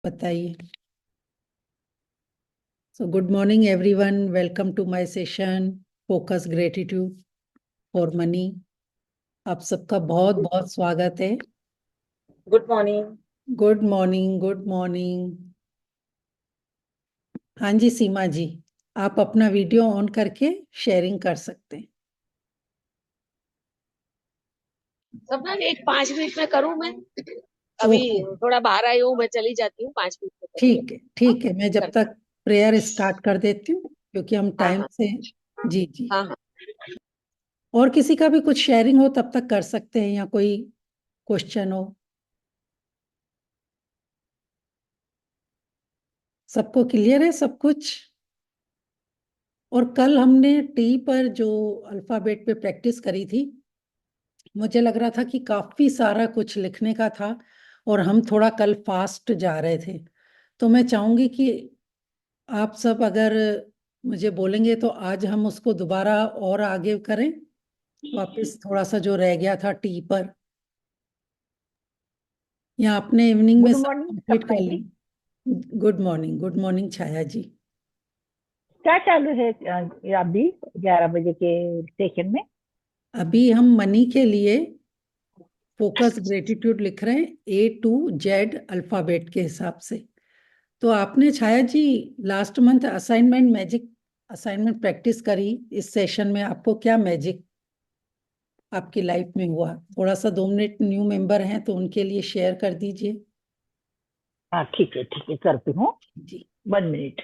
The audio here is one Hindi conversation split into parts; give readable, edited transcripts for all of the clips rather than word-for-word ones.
बताइए। So good morning everyone, welcome to my session focus gratitude for money. आप सबका बहुत बहुत स्वागत है। Good morning. Good morning, good morning. हाँ जी सीमा जी, आप अपना वीडियो ऑन करके शेयरिंग कर सकते हैं। सपना एक 5 मिनट में करूँ मैं? अभी ओके, थोड़ा बाहर आई हूँ, मैं चली जाती हूँ, 5 मिनट में करूँ। ठीक है हाँ, ठीक है, मैं जब कर। तक प्रेयर स्टार्ट कर देती हूँ क्योंकि हम हाँ टाइम हाँ से। जी जी। हाँ हाँ। और किसी का भी कुछ शेयरिंग हो तब तक कर सकते हैं या कोई क्वेश्चन हो। सबको क्लियर है सब कुछ। और कल हमने टी पर जो अल्फाबेट पे प्रैक्टिस करी थी, मुझे लग रहा था कि काफी सारा कुछ लिखने का था और हम थोड़ा कल फास्ट जा रहे थे। तो मैं चाहूंगी कि आप सब अगर मुझे बोलेंगे तो आज हम उसको दोबारा और आगे करें, वापस थोड़ा सा जो रह गया था टी पर, या अपने इवनिंग में गुड सब मॉर्निंग कंप्लीट सपना कर जी। लें। गुड मॉर्निंग, गुड मॉर्निंग छाया जी। क्या चालू है अभी 11 बजे के सेशन में? अभी हम मनी के लिए फोकस ग्रेटिट्यूड लिख रहे हैं, A to Z अल्फाबेट के हिसाब से। तो आपने Chhaya ji last month assignment magic assignment practice करी, इस सेशन में आपको क्या मैजिक आपकी लाइफ में हुआ? थोड़ा सा 2 मिनट, न्यू मेंबर हैं तो उनके लिए शेयर कर दीजिए। हाँ ठीक है करती हूँ। जी। 1 मिनट।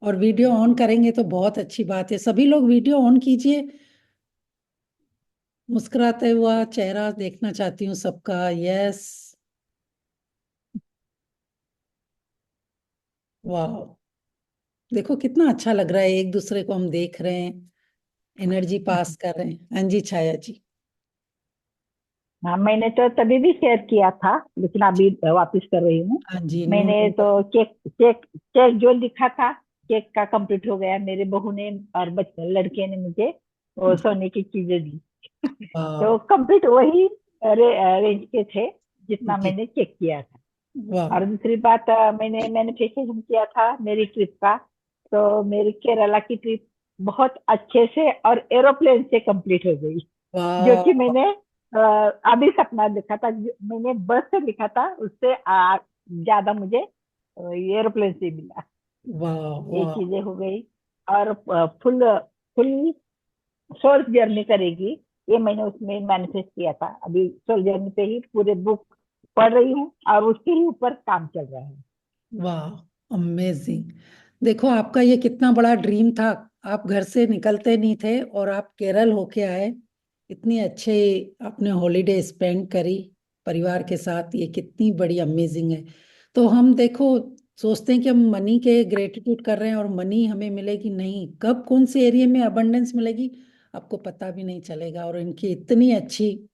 और वीडियो ऑन करेंगे तो बहुत अच्छी बात है, सभी लोग वीडियो ऑन कीजिए। मुस्कुराते हुआ चेहरा देखना चाहती हूँ सबका। यस, वाह, देखो कितना अच्छा लग रहा है, एक दूसरे को हम देख रहे हैं, एनर्जी पास कर रहे हैं। हाँ जी छाया जी। हाँ, मैंने तो तभी भी शेयर किया था, लेकिन अभी वापस कर रही हूँ। हाँ जी, न्यू मैंने मेंबर। तो चेक चेक चेक जो लिखा था, चेक का कंप्लीट हो गया। मेरे बहू ने और बच्चे लड़के ने मुझे वो सोने की चीजें दी। वाह। तो कंप्लीट वही रेंज के थे जितना जी। मैंने चेक किया था। वाह। और दूसरी बात, मैंने मैनिफेस्टेशन किया था मेरी ट्रिप का। तो मेरी केरला की ट्रिप बहुत अच्छे से और एरोप्लेन से कंप्लीट हो गई। जो कि वाह। मैंने अभी सपना देखा था, मैंने बस से लिखा था, उससे ज्यादा मुझे एरोप्लेन से मिला। वाह। ये वाह। चीजें हो गई। और फुल फुल सोल जर्नी करेगी, ये मैंने उसमें मैनिफेस्ट किया था। अभी सोल जर्नी पे ही पूरे बुक पढ़ रही हूँ और उसके ही ऊपर काम चल रहा है। वाह, अमेजिंग। देखो आपका ये कितना बड़ा ड्रीम था। आप घर से निकलते नहीं थे और आप केरल होके आए। इतनी अच्छे आपने हॉलीडे स्पेंड करी परिवार के साथ, ये कितनी बड़ी अमेजिंग है। तो हम देखो सोचते हैं कि हम मनी के ग्रेटिट्यूड कर रहे हैं और मनी हमें मिलेगी, नहीं, कब कौन से एरिया में अबंडेंस मिलेगी आपको पता भी नहीं चलेगा। और इनकी इतनी अच्छी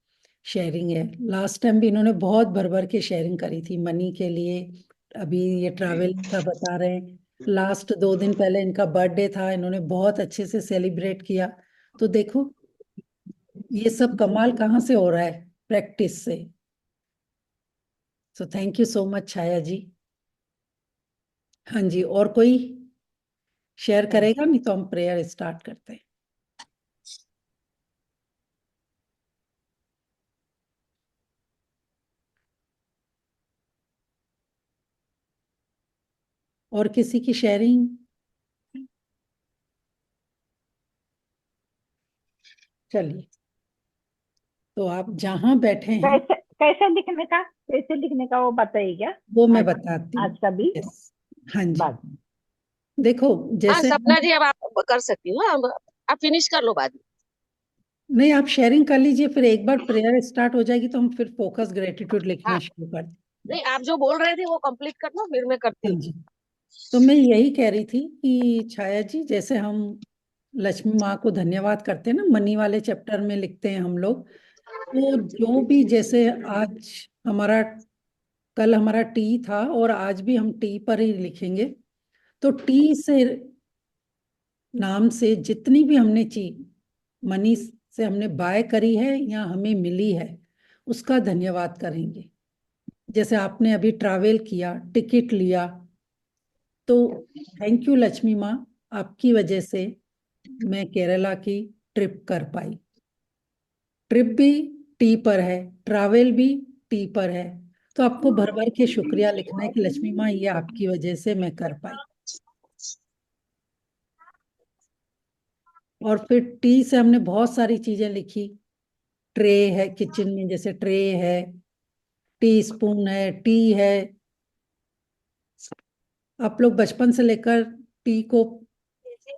शेयरिंग है, लास्ट टाइम भी इन्होंने बहुत भर भर के शेयरिंग करी थी मनी के लिए। अभी ये ट्रैवल का बता रहे हैं, लास्ट 2 दिन पहले इनका बर्थडे था, इन्होंने बहुत अच्छे से सेलिब्रेट किया। तो देखो ये सब कमाल कहाँ से हो रहा है, प्रैक्टिस से। So thank you so much Chhaya ji. हाँ जी, और कोई शेयर करेगा? नहीं तो हम प्रेयर स्टार्ट करते हैं। और किसी की शेयरिंग? चलिए, तो आप जहां बैठे हैं कैसे कैसे लिखने का वो बताइए क्या? वो मैं आज बताती आज हूँ। का भी यस। हाँ जी, बाद में। देखो हाँ जैसे सपना जी, अब आप कर सकती हो। आप फिनिश कर लो बाद में। नहीं, आप शेयरिंग कर लीजिए, फिर एक बार प्रेयर स्टार्ट हो जाएगी तो हम फिर फोकस ग्रेटिट्यूड लिखना हाँ, शुरू कर दें। नहीं आप जो बोल रहे थे वो कंप्लीट कर लो, फिर मैं करती हाँ हूँ। जी। तो मैं यही कह रही थी कि छाया जी, जैसे हम लक्ष्मी माँ को धन्यवाद करते हैं ना, मनी वाले चैप्टर में लिखते हैं हम लोग, तो जो भी जैसे आज हमारा, कल हमारा टी था और आज भी हम टी पर ही लिखेंगे। तो टी से नाम से जितनी भी हमने चीज मनी से हमने बाय करी है या हमें मिली है, उसका धन्यवाद करेंगे। जैसे आपने अभी ट्रैवल किया, टिकट लिया, तो थैंक यू लक्ष्मी माँ, आपकी वजह से मैं केरला की ट्रिप कर पाई। ट्रिप भी टी पर है, ट्रैवल भी टी पर है। तो आपको भर भर के शुक्रिया लिखना है कि लक्ष्मी माँ, ये आपकी वजह से मैं कर पाई। और फिर टी से हमने बहुत सारी चीजें लिखी। ट्रे है किचन में, जैसे ट्रे है, टी स्पून है, टी है। आप लोग बचपन से लेकर टी को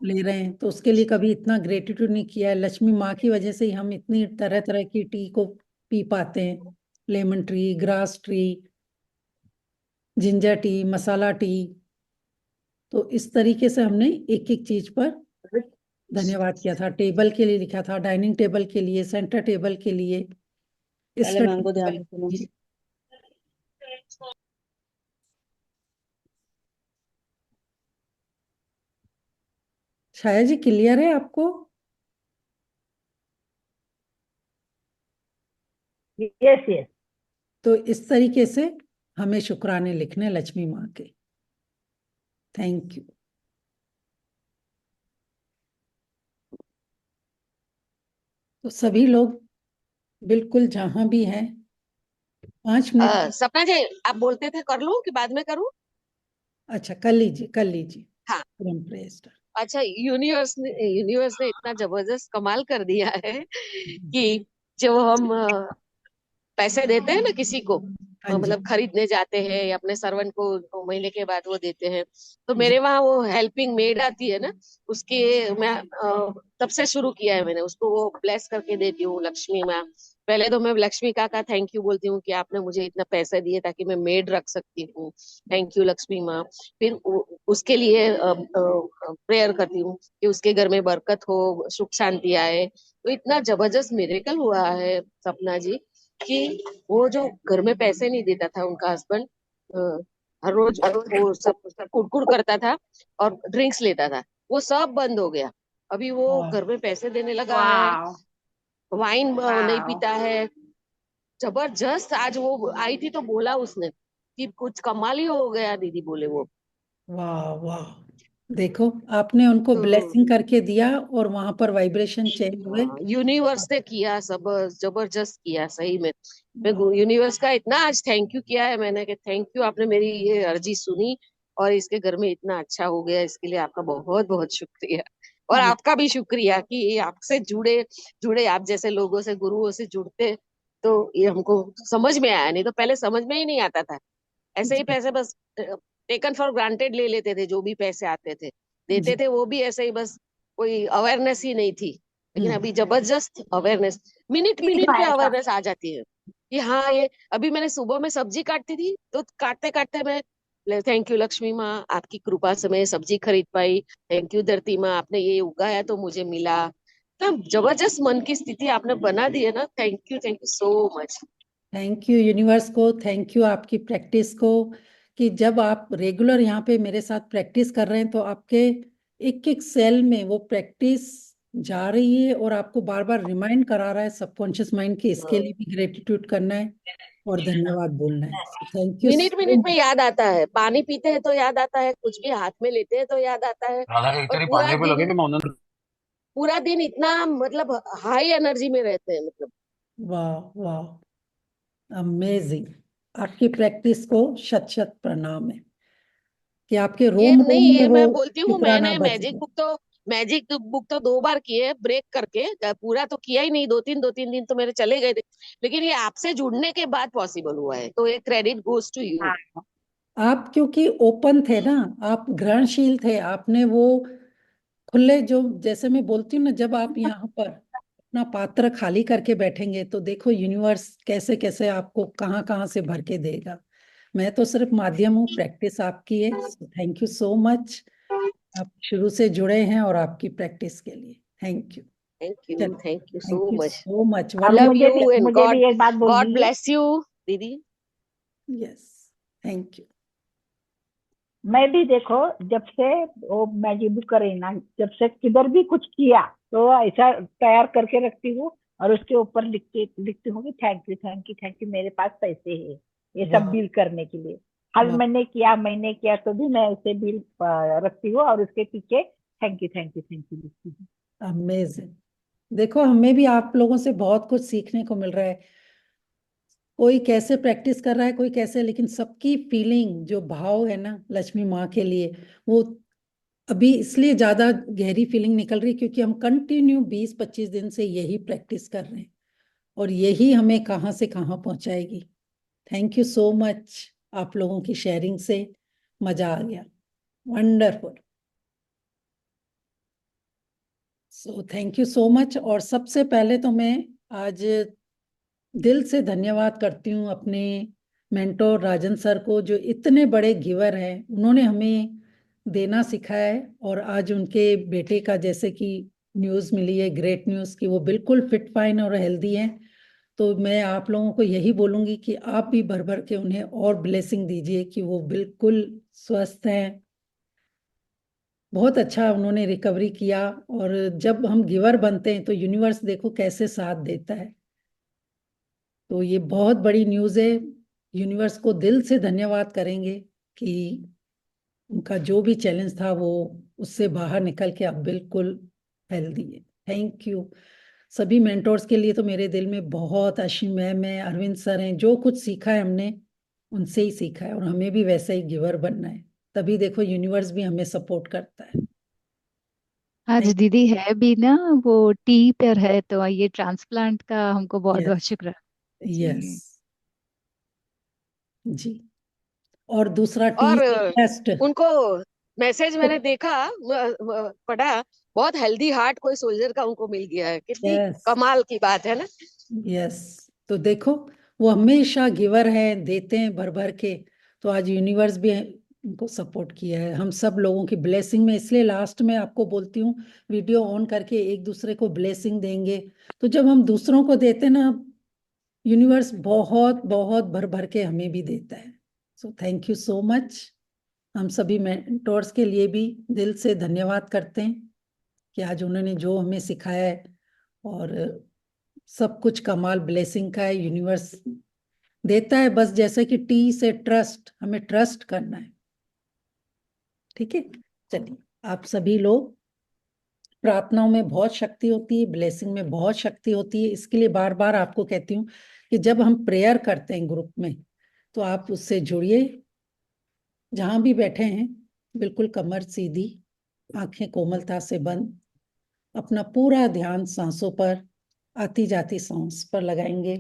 ले रहे हैं, तो उसके लिए कभी इतना ग्रेटिट्यूड नहीं किया है। लक्ष्मी माँ की वजह से ही हम इतनी तरह तरह की टी को पी पाते हैं। Lemon tree, grass tree, ginger tea, masala tea. तो इस तरीके से हमने एक एक चीज पर धन्यवाद किया था। टेबल के लिए लिखा था, डाइनिंग टेबल के लिए, सेंटर टेबल के लिए, पहले स्टडी मैम को ध्यान टेबल से के सुनो। लिए। छाया जी, क्लियर है आपको? Yes yes. तो इस तरीके से हमें शुक्राने लिखने लक्ष्मी माँ के। Thank you. तो सभी लोग बिल्कुल जहां भी हैं, 5 मिनट। सपना जी, आप बोलते थे कर लूं कि बाद में करूं? अच्छा, कर लीजिए कर लीजिए। हाँ। तुरंत प्रेस। अच्छा, यूनिवर्स ने इतना जबरदस्त कमाल कर दिया है कि जब हम पैसे देते हैं ना किसी को, हाँ जी। मतलब खरीदने जाते हैं या अपने सर्वेंट को 2 महीने के बाद वो देते हैं, तो जी। मेरे वहां वो हेल्पिंग मेड आती है ना, उसके मैं तब से शुरू किया है मैंने, उसको वो ब्लेस करके देती हूँ लक्ष्मी माँ। पहले तो मैं लक्ष्मी का थैंक यू बोलती हूँ कि आपने मुझे इतना पैसे दिए ताकि मैं मेड रख सकती हूँ, थैंक यू लक्ष्मी माँ। फिर उसके लिए प्रेयर करती हूँ कि उसके घर में बरकत हो, सुख शांति आए। तो इतना जबरदस्त मिरेकल हुआ है सपना जी कि वो जो घर में पैसे नहीं देता था उनका हस्बैंड, हर रोज वो सब कुड़कुड़ करता था और ड्रिंक्स लेता था, वो सब बंद हो गया। अभी वो वाह घर में पैसे देने लगा है, वाह वाइन नहीं वाह। पीता है। जबरदस्त। आज वो आई थी तो बोला उसने कि कुछ कमाल ही हो गया दीदी, बोले वो। वाह वाह। देखो, आपने उनको तो ब्लेसिंग करके दिया और वहां पर वाइब्रेशन चेंज हुए। यूनिवर्स ने किया सब, जबरदस्त किया सही में। मैं वाह। यूनिवर्स का इतना आज थैंक यू किया है मैंने कि थैंक यू, आपने मेरी ये अर्जी सुनी और इसके घर में इतना अच्छा हो गया, इसके लिए आपका बहुत बहुत शुक्रिया। और ये- आपका भी शुक्रिया कि आपसे जुड़े जुड़े आप जैसे लोगों से, गुरुओं से जुड़ते, तो ये हमको समझ में आया, नहीं तो पहले समझ में ही नहीं आता था। ऐसे ही जी। पैसे बस टेकन फॉर ग्रांटेड ले लेते थे, जो भी पैसे आते थे देते जी। थे, वो भी ऐसे ही बस, कोई अवेयरनेस ही नहीं थी। लेकिन हम्म। अभी जबरदस्त अवेयरनेस, मिनट मिनट पे अवेयरनेस आ जाती है कि हाँ ये। अभी मैंने सुबह में सब्जी काटती थी तो काटते काटते मैं, थैंक यू लक्ष्मी माँ, आपकी कृपा से मैं सब्जी खरीद पाई, थैंक यू धरती माँ, आपने ये उगाया तो मुझे मिला। तो जबरदस्त मन की स्थिति आपने बना दी है ना, thank you so much. Thank you universe को, थैंक यू आपकी प्रैक्टिस को, कि जब आप रेगुलर यहाँ पे मेरे साथ प्रैक्टिस कर रहे हैं तो आपके एक एक सेल में वो प्रैक्टिस जा रही है और आपको बार बार रिमाइंड करा रहा है सबकॉन्शियस माइंड के, इसके लिए भी ग्रेटिट्यूड करना है और धन्यवाद बोलना है। Thank you minute so minute में मच। याद आता है, पानी पीते हैं तो याद आता है, कुछ भी हाथ में लेते हैं तो याद आता है। राधा के और इतनी 5 रुपए लगे कि मैं ऑनलाइन। पूरा दिन इतना मतलब हाई एनर्जी में रहते हैं, मतलब। वाह वाह, अमेजिंग। आपकी प्रैक्टिस को शत शत प्रणाम है कि आपके ये रोम रोम नहीं, में ये वो मैं बोलती हूँ, शुक्राना मैंने बज रहा है। मैजिक बुक तो 2 बार किए ब्रेक करके, पूरा तो किया ही नहीं, 2-3 दिन तो मेरे चले गए थे। लेकिन ये आपसे जुड़ने के बाद पॉसिबल हुआ है, तो ये क्रेडिट गोज टू यू। आप क्योंकि ओपन थे ना, आप ग्रहणशील थे, आपने वो खुले, जो जैसे मैं बोलती हूँ ना, जब आप यहाँ पर अपना पात्र खाली करके बैठेंगे तो देखो यूनिवर्स कैसे कैसे आपको कहाँ कहाँ से भर के देगा। मैं तो सिर्फ माध्यम हूँ, प्रैक्टिस आपकी है। Thank you so much. आप शुरू से जुड़े हैं और आपकी प्रैक्टिस के लिए थैंक यू। चलो, thank you so thank you much. So much. अब लव वंडरफुल। यू एंड मुझे गॉड भी एक बात गॉड बोलनी है। ब्लेस यू दीदी। Yes, thank you. मैं भी देखो, जब से वो मैजिक बुक करे ना, जब से किधर भी कुछ किया तो ऐसा तैयार करके रखती हूँ और उसके ऊपर लिखती हूँ कि thank you thank you thank you, मेरे पास पैसे है। ये सब वाह डील करने के लिए। हर वाह महीने किया तो भी मैं उसे बिल रखती हूँ और उसके पीछे thank you thank you thank you लिखती हूँ। अमेजिंग। देखो हमें भी आप लोगों से बहुत कुछ सीखने को मिल रहा है। कोई कैसे प्रैक्टिस कर रहा है, कोई कैसे, लेकिन सबकी फीलिंग जो भाव है ना लक्ष्मी माँ के लिए, वो अभी इसलिए ज्यादा गहरी फीलिंग निकल रही है क्योंकि हम कंटिन्यू 20-25 दिन से यही प्रैक्टिस कर रहे हैं और यही हमें कहाँ से कहाँ पहुंचाएगी। Thank you so much. आप लोगों की शेयरिंग से मजा आ गया। Wonderful. So thank you so much. और सबसे पहले तो मैं आज दिल से धन्यवाद करती हूँ अपने मेंटोर राजन सर को, जो इतने बड़े गिवर हैं। उन्होंने हमें देना सिखाया है और आज उनके बेटे का जैसे कि न्यूज़ मिली है, ग्रेट न्यूज़, कि वो बिल्कुल फिट फाइन और हेल्दी हैं। तो मैं आप लोगों को यही बोलूंगी कि आप भी भर भर के उन्हें और ब्लेसिंग दीजिए कि वो बिल्कुल स्वस्थ हैं। बहुत अच्छा उन्होंने रिकवरी किया। और जब हम गिवर बनते हैं तो यूनिवर्स देखो कैसे साथ देता है। तो ये बहुत बड़ी न्यूज़ है। यूनिवर्स को दिल से धन्यवाद करेंगे कि उनका जो भी चैलेंज था वो उससे बाहर निकल के अब बिल्कुल हेल्दी है। थैंक यू सभी मेंटोर्स के लिए। तो मेरे दिल में बहुत, अशीम मैम है, अरविंद सर हैं, जो कुछ सीखा है हमने उनसे ही सीखा है और हमें भी वैसा ही गिवर बनना है। तभी देखो यूनिवर्स भी हमें सपोर्ट करता है। आज थैंक दीदी है भी ना, वो टी पर है, तो ये ट्रांसप्लांट का हमको बहुत यस बहुत शुक्र यस जी। जी। और दूसरा टी और टेस्ट। उनको मैसेज मैंने देखा, पढ़ा, बहुत हेल्दी हार्ट कोई सोल्जर का उनको मिल गया है, कितनी यस कमाल की बात है ना। यस। तो देखो वो हमेशा गिवर है, देते हैं भर भर के। तो आज यूनिवर्स भी उनको सपोर्ट किया है, हम सब लोगों की ब्लेसिंग में। इसलिए लास्ट में आपको बोलती हूँ वीडियो ऑन करके एक दूसरे को ब्लेसिंग देंगे। तो जब हम दूसरों को देते ना, यूनिवर्स बहुत बहुत भर भर के हमें भी देता है। सो थैंक यू सो मच। हम सभी मेंटोर्स के लिए भी दिल से धन्यवाद करते हैं कि आज उन्होंने जो हमें सिखाया है। और सब कुछ कमाल ब्लेसिंग का है, यूनिवर्स देता है। बस जैसे कि टी से ट्रस्ट, हमें ट्रस्ट करना है। ठीक है। चलिए, आप सभी लोग, प्रार्थनाओं में बहुत शक्ति होती है, ब्लेसिंग में बहुत शक्ति होती है। इसके लिए बार बार आपको कहती हूँ कि जब हम प्रेयर करते हैं ग्रुप में तो आप उससे जुड़िए। जहां भी बैठे हैं बिल्कुल कमर सीधी, आंखें कोमलता से बंद, अपना पूरा ध्यान सांसों पर, आती जाती सांस पर लगाएंगे।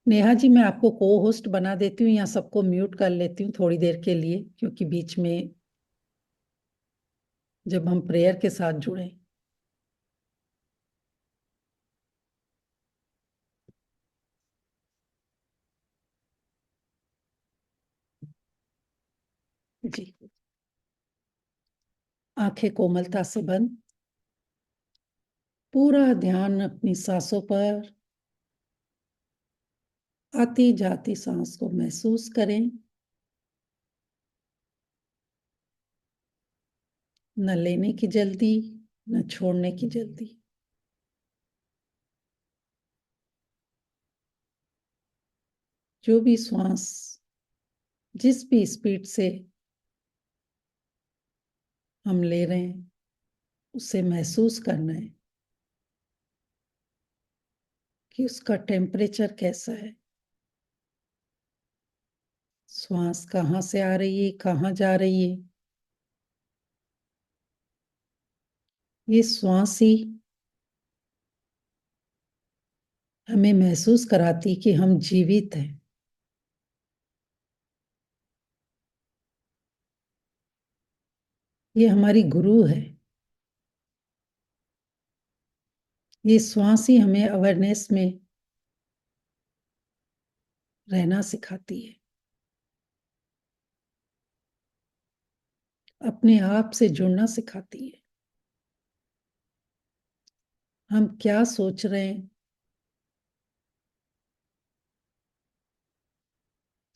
नेहा जी, मैं आपको को होस्ट बना देती हूँ या सबको म्यूट कर लेती हूँ थोड़ी देर के लिए, क्योंकि बीच में जब हम प्रेयर के साथ जुड़े। जी, आंखें कोमलता से बंद, पूरा ध्यान अपनी सांसों पर, आती जाती सांस को महसूस करें। न लेने की जल्दी, न छोड़ने की जल्दी। जो भी श्वास जिस भी स्पीड से हम ले रहे हैं उसे महसूस करना है कि उसका टेम्परेचर कैसा है। श्वास कहाँ से आ रही है, कहाँ जा रही है। ये श्वास ही हमें महसूस कराती कि हम जीवित हैं। ये हमारी गुरु है। ये श्वास ही हमें अवेयरनेस में रहना सिखाती है, अपने आप से जुड़ना सिखाती है। हम क्या सोच रहे हैं,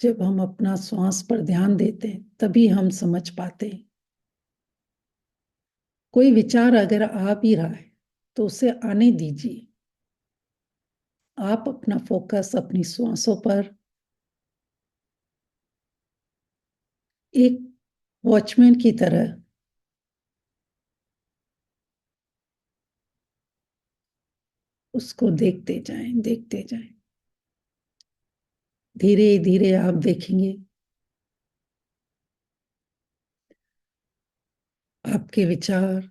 जब हम अपना श्वास पर ध्यान देते हैं तभी हम समझ पाते हैं। कोई विचार अगर आ भी रहा है तो उसे आने दीजिए। आप अपना फोकस अपनी श्वासों पर एक वॉचमैन की तरह उसको देखते जाएं, देखते जाएं। धीरे धीरे आप देखेंगे आपके विचार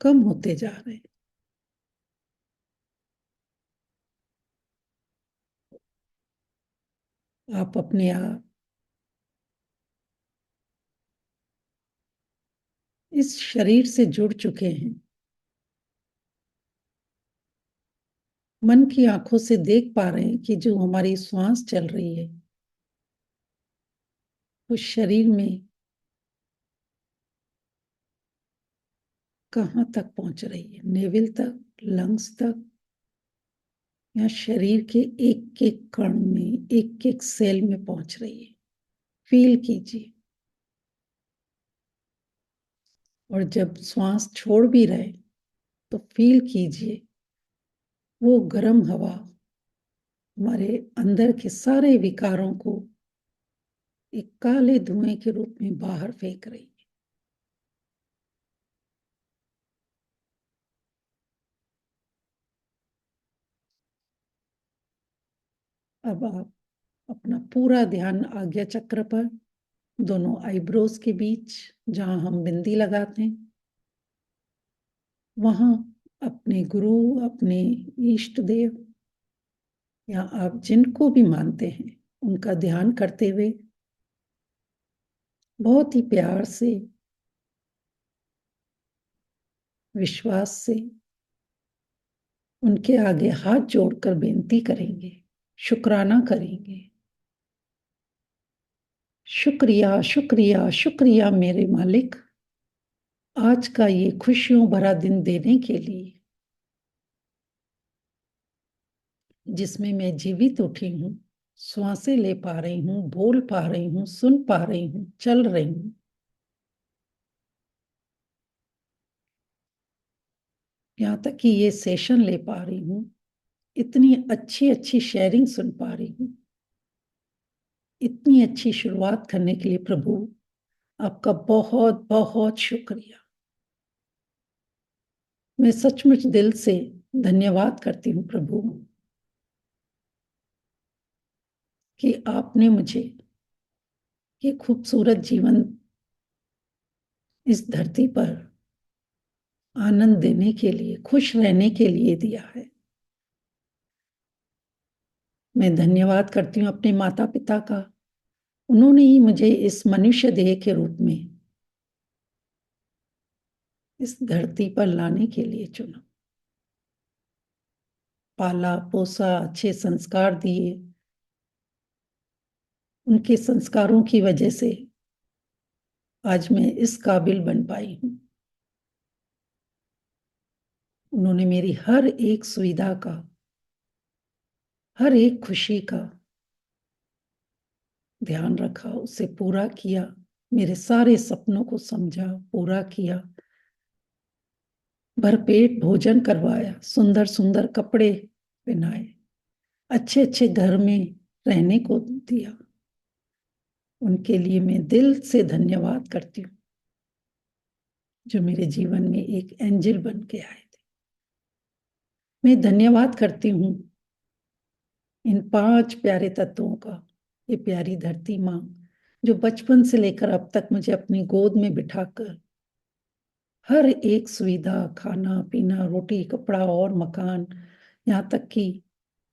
कम होते जा रहे हैं। आप अपने आप इस शरीर से जुड़ चुके हैं। मन की आंखों से देख पा रहे हैं कि जो हमारी श्वास चल रही है उस शरीर में कहाँ तक पहुंच रही है, नेवल तक, लंग्स तक, या शरीर के एक एक कण में, एक एक सेल में पहुंच रही है। फील कीजिए। और जब श्वास छोड़ भी रहे तो फील कीजिए वो गर्म हवा हमारे अंदर के सारे विकारों को एक काले धुएं के रूप में बाहर फेंक रही है। अब आप अपना पूरा ध्यान आज्ञा चक्र पर, दोनों आईब्रोज के बीच जहां हम बिंदी लगाते हैं, वहां अपने गुरु, अपने इष्ट देव या आप जिनको भी मानते हैं उनका ध्यान करते हुए बहुत ही प्यार से, विश्वास से उनके आगे हाथ जोड़कर बेनती करेंगे, शुक्राना करेंगे। शुक्रिया, शुक्रिया, शुक्रिया मेरे मालिक, आज का ये खुशियों भरा दिन देने के लिए, जिसमें मैं जीवित उठी हूँ, श्वासें ले पा रही हूँ, बोल पा रही हूँ, सुन पा रही हूँ, चल रही हूँ। यहाँ तक कि ये सेशन ले पा रही हूँ, इतनी अच्छी अच्छी शेयरिंग सुन पा रही हूँ। इतनी अच्छी शुरुआत करने के लिए प्रभु आपका बहुत बहुत शुक्रिया। मैं सचमुच दिल से धन्यवाद करती हूँ प्रभु कि आपने मुझे ये खूबसूरत जीवन इस धरती पर आनंद देने के लिए, खुश रहने के लिए दिया है। मैं धन्यवाद करती हूँ अपने माता पिता का। उन्होंने ही मुझे इस मनुष्य देह के रूप में इस धरती पर लाने के लिए चुना, पाला पोसा, अच्छे संस्कार दिए। उनके संस्कारों की वजह से आज मैं इस काबिल बन पाई हूँ। उन्होंने मेरी हर एक सुविधा का, हर एक खुशी का ध्यान रखा, उसे पूरा किया, मेरे सारे सपनों को समझा, पूरा किया, भरपेट भोजन करवाया, सुंदर सुंदर कपड़े पहनाए, अच्छे अच्छे घर में रहने को दिया। उनके लिए मैं दिल से धन्यवाद करती हूँ, जो मेरे जीवन में एक एंजल बन के आए थे। मैं धन्यवाद करती हूँ इन 5 प्यारे तत्वों का, ये प्यारी धरती माँ जो बचपन से लेकर अब तक मुझे अपनी गोद में बिठाकर हर एक सुविधा, खाना पीना, रोटी कपड़ा और मकान, यहाँ तक कि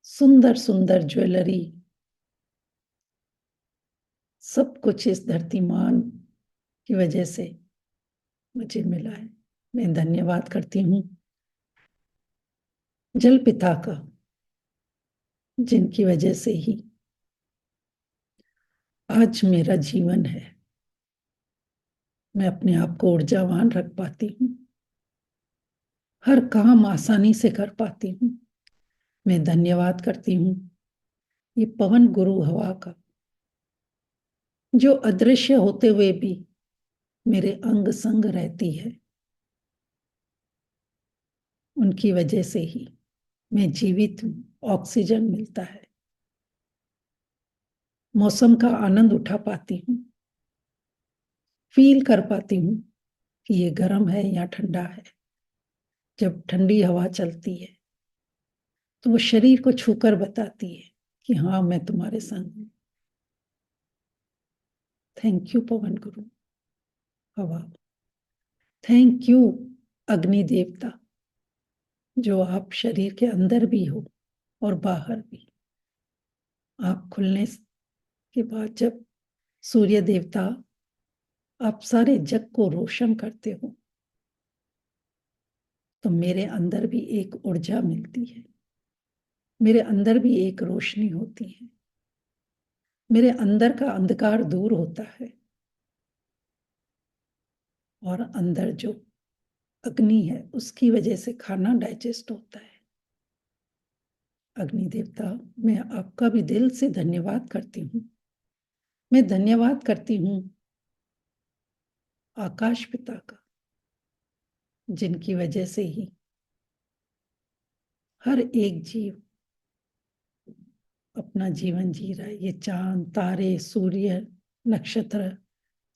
सुंदर सुंदर ज्वेलरी, सब कुछ इस धरती माँ की वजह से मुझे मिला है। मैं धन्यवाद करती हूँ जल पिता का, जिनकी वजह से ही आज मेरा जीवन है। मैं अपने आप को ऊर्जावान रख पाती हूँ, हर काम आसानी से कर पाती हूँ। मैं धन्यवाद करती हूँ ये पवन गुरु हवा का, जो अदृश्य होते हुए भी मेरे अंग संग रहती है। उनकी वजह से ही मैं जीवित हूँ, ऑक्सीजन मिलता है, मौसम का आनंद उठा पाती हूँ। फील कर पाती हूँ कि ये गर्म है या ठंडा है। जब ठंडी हवा चलती है तो वो शरीर को छूकर बताती है कि हाँ, मैं तुम्हारे संग हूँ। थैंक यू पवन गुरु, हवा। थैंक यू अग्नि देवता, जो आप शरीर के अंदर भी हो और बाहर भी। आप खुलने के बाद जब सूर्य देवता आप सारे जग को रोशन करते हो तो मेरे अंदर भी एक ऊर्जा मिलती है, मेरे अंदर भी एक रोशनी होती है, मेरे अंदर का अंधकार दूर होता है और अंदर जो अग्नि है उसकी वजह से खाना डाइजेस्ट होता है। अग्नि देवता, मैं आपका भी दिल से धन्यवाद करती हूँ। मैं धन्यवाद करती हूँ आकाश पिता का, जिनकी वजह से ही हर एक जीव अपना जीवन जी रहा है। ये चांद, तारे, सूर्य, नक्षत्र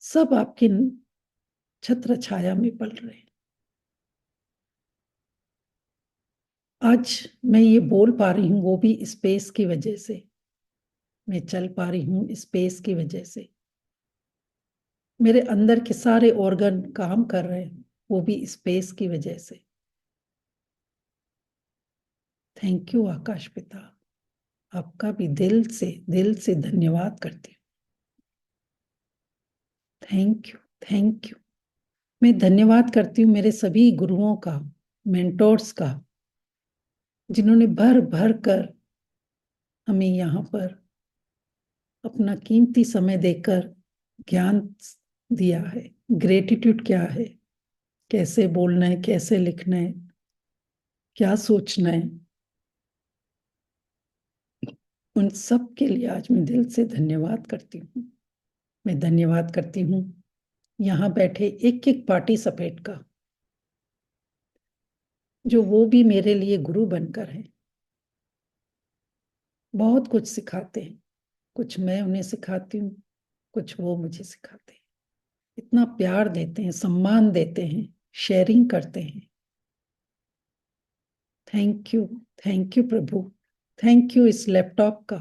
सब आपकी छत्र छाया में पल रहे हैं। आज मैं ये बोल पा रही हूँ वो भी स्पेस की वजह से। मैं चल पा रही हूँ स्पेस की वजह से। मेरे अंदर के सारे ऑर्गन काम कर रहे हैं वो भी स्पेस की वजह से। थैंक यू आकाश पिता, आपका भी दिल से धन्यवाद करती हूँ। Thank you, thank you. मैं धन्यवाद करती हूँ मेरे सभी गुरुओं का, मेंटोर्स का, जिन्होंने भर भर कर हमें यहाँ पर अपना कीमती समय देकर ज्ञान दिया है। ग्रेटिट्यूड क्या है, कैसे बोलना है, कैसे लिखना है, क्या सोचना है, उन सब के लिए आज मैं दिल से धन्यवाद करती हूँ। मैं धन्यवाद करती हूँ यहाँ बैठे एक एक पार्टिसिपेंट का, जो वो भी मेरे लिए गुरु बनकर हैं। बहुत कुछ सिखाते हैं, कुछ मैं उन्हें सिखाती हूँ, कुछ वो मुझे सिखाते हैं। इतना प्यार देते हैं, सम्मान देते हैं, शेयरिंग करते हैं। Thank you Prabhu. Thank you इस लैपटॉप का,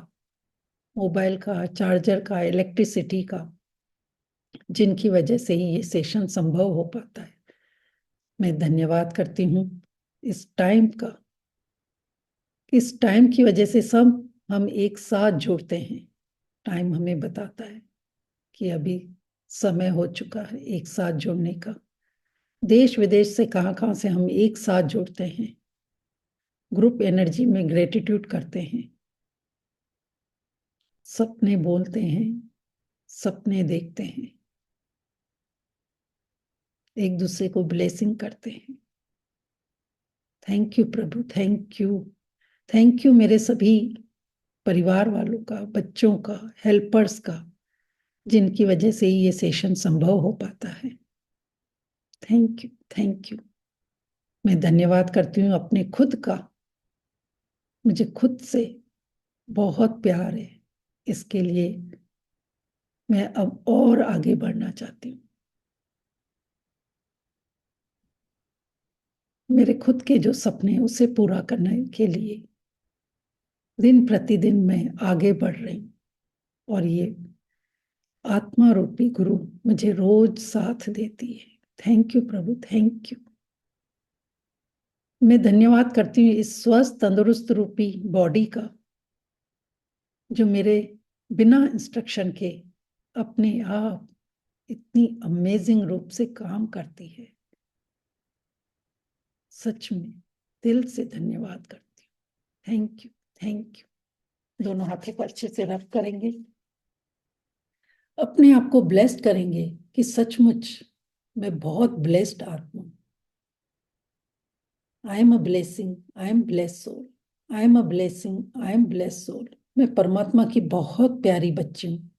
मोबाइल का, चार्जर का, इलेक्ट्रिसिटी का, जिनकी वजह से ही ये सेशन संभव हो पाता है। मैं धन्यवाद करती हूँ इस टाइम का। इस टाइम की वजह से सब हम एक साथ जुड़ते हैं। टाइम हमें बताता है कि अभी समय हो चुका है एक साथ जुड़ने का। देश विदेश से कहाँ कहाँ से हम एक साथ जुड़ते हैं, ग्रुप एनर्जी में ग्रेटिट्यूड करते हैं, सपने बोलते हैं, सपने देखते हैं, एक दूसरे को ब्लेसिंग करते हैं। Thank you Prabhu, thank you. Thank you मेरे सभी परिवार वालों का, बच्चों का, हेल्पर्स का, जिनकी वजह से ही ये सेशन संभव हो पाता है। Thank you, thank you. मैं धन्यवाद करती हूँ अपने खुद का। मुझे खुद से बहुत प्यार है, इसके लिए मैं अब और आगे बढ़ना चाहती हूँ। मेरे खुद के जो सपने हैं उसे पूरा करने के लिए दिन प्रतिदिन मैं आगे बढ़ रही हूँ और ये आत्मा रूपी गुरु मुझे रोज साथ देती है। Thank you Prabhu, thank you. मैं धन्यवाद करती हूँ इस स्वस्थ तंदुरुस्त रूपी बॉडी का, जो मेरे बिना इंस्ट्रक्शन के अपने आप इतनी अमेजिंग रूप से काम करती है। सच में दिल से धन्यवाद करती हूँ। Thank you, thank you. दोनों हाथों को अच्छे से रब करेंगे, अपने आप को ब्लेस्ड करेंगे कि सचमुच मैं बहुत ब्लेस्ड आत्मा हूँ। I am a blessing, I am blessed soul. I am a blessing, I am blessed soul. मैं परमात्मा की बहुत प्यारी बच्ची हूँ।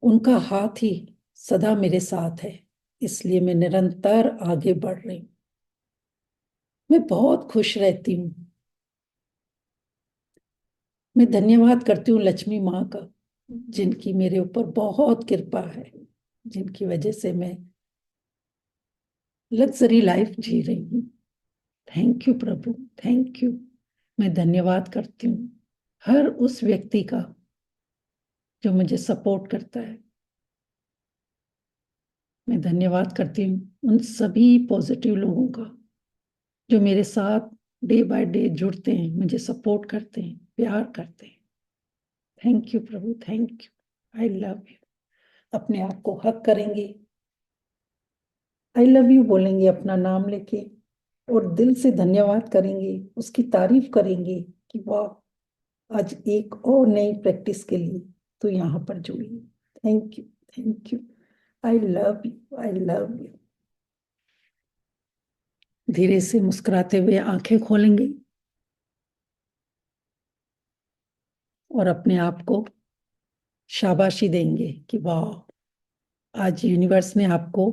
उनका हाथ ही सदा मेरे साथ है, इसलिए मैं निरंतर आगे बढ़ रही हूँ। मैं बहुत खुश रहती हूँ। मैं धन्यवाद करती हूँ लक्ष्मी माँ का, जिनकी मेरे ऊपर बहुत कृपा है। जिनकी वजह से मैं लग्जरी लाइफ जी रही हूँ। Thank you Prabhu, thank you. मैं धन्यवाद करती हूँ हर उस व्यक्ति का जो मुझे सपोर्ट करता है। मैं धन्यवाद करती हूँ उन सभी पॉजिटिव लोगों का जो मेरे साथ डे बाय डे जुड़ते हैं, मुझे सपोर्ट करते हैं, प्यार करते हैं। Thank you Prabhu, thank you. I love you. अपने आप को हक करेंगे, आई लव यू बोलेंगे अपना नाम लेके, और दिल से धन्यवाद करेंगे, उसकी तारीफ करेंगे कि वाह, आज एक और नई प्रैक्टिस के लिए तो यहाँ पर जुड़ी। Thank you, thank you. I love you, I love you. धीरे से मुस्कुराते हुए आंखें खोलेंगे और अपने आप को शाबाशी देंगे कि वाह, आज यूनिवर्स ने आपको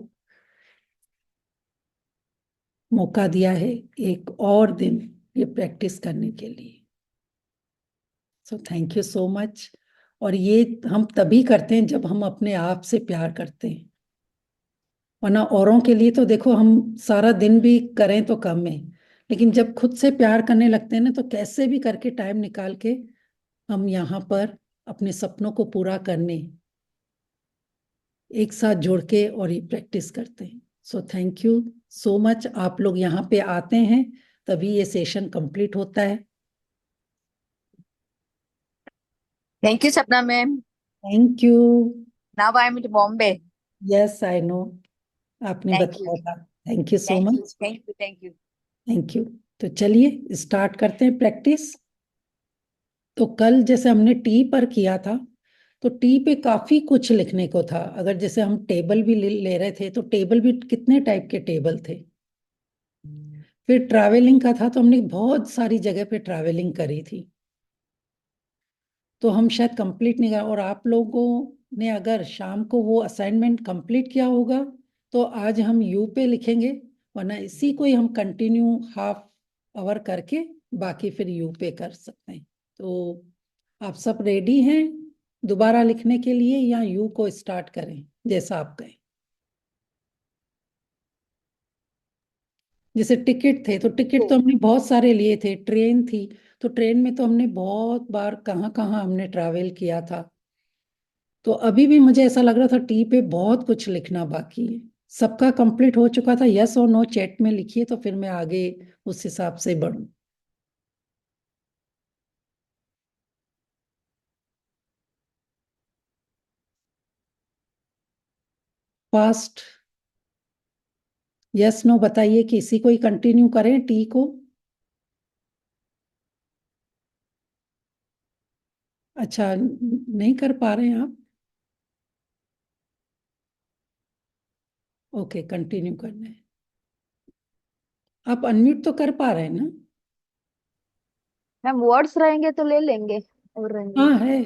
मौका दिया है एक और दिन ये प्रैक्टिस करने के लिए। सो थैंक यू सो मच। और ये हम तभी करते हैं जब हम अपने आप से प्यार करते हैं, वरना औरों के लिए तो देखो हम सारा दिन भी करें तो कम है, लेकिन जब खुद से प्यार करने लगते हैं ना, तो कैसे भी करके टाइम निकाल के हम यहाँ पर अपने सपनों को पूरा करने एक साथ जुड़ के और ये प्रैक्टिस करते हैं। सो थैंक यू सो मच। आप लोग यहाँ पे आते हैं तभी ये सेशन कंप्लीट होता है। Thank you, Sapna ma'am. Thank you. Now I am in Bombay. Yes I know, आपने Thank you. बताया था। Thank you so Thank you. Much. Thank you. Thank you. Thank you. तो चलिए स्टार्ट करते हैं प्रैक्टिस। तो कल जैसे हमने टी पर किया था, तो टी पे काफी कुछ लिखने को था। अगर जैसे हम टेबल भी ले रहे थे, तो टेबल भी कितने टाइप के टेबल थे। फिर ट्रैवलिंग का था, तो हमने बहुत सारी जगह पे ट्रैवलिंग करी थी, तो हम शायद कंप्लीट नहीं कर। और आप लोगों ने अगर शाम को वो असाइनमेंट कंप्लीट किया होगा तो आज हम यू पे लिखेंगे, वरना इसी को ही हम कंटिन्यू हाफ आवर करके बाकी फिर यू पे कर सकते हैं। तो आप सब रेडी हैं दोबारा लिखने के लिए, या यू को स्टार्ट करें जैसा आप कहें। जैसे टिकट थे, तो टिकट तो हमने बहुत सारे लिए थे। ट्रेन थी, तो ट्रेन में तो हमने बहुत बार कहाँ कहाँ हमने ट्रैवल किया था। तो अभी भी मुझे ऐसा लग रहा था टी पे बहुत कुछ लिखना बाकी है। सबका कंप्लीट हो चुका था, यस और नो चैट में लिखिए, तो फिर मैं आगे उस हिसाब से बढ़ूं। फास्ट यस नो बताइए कि इसी को ही कंटिन्यू करें टी को। अच्छा, नहीं कर पा रहे हैं आप? ओके, कंटिन्यू करना है। आप अनम्यूट तो कर पा रहे हैं ना? मैम वर्ड्स रहेंगे तो ले लेंगे, और रहेंगे हाँ है।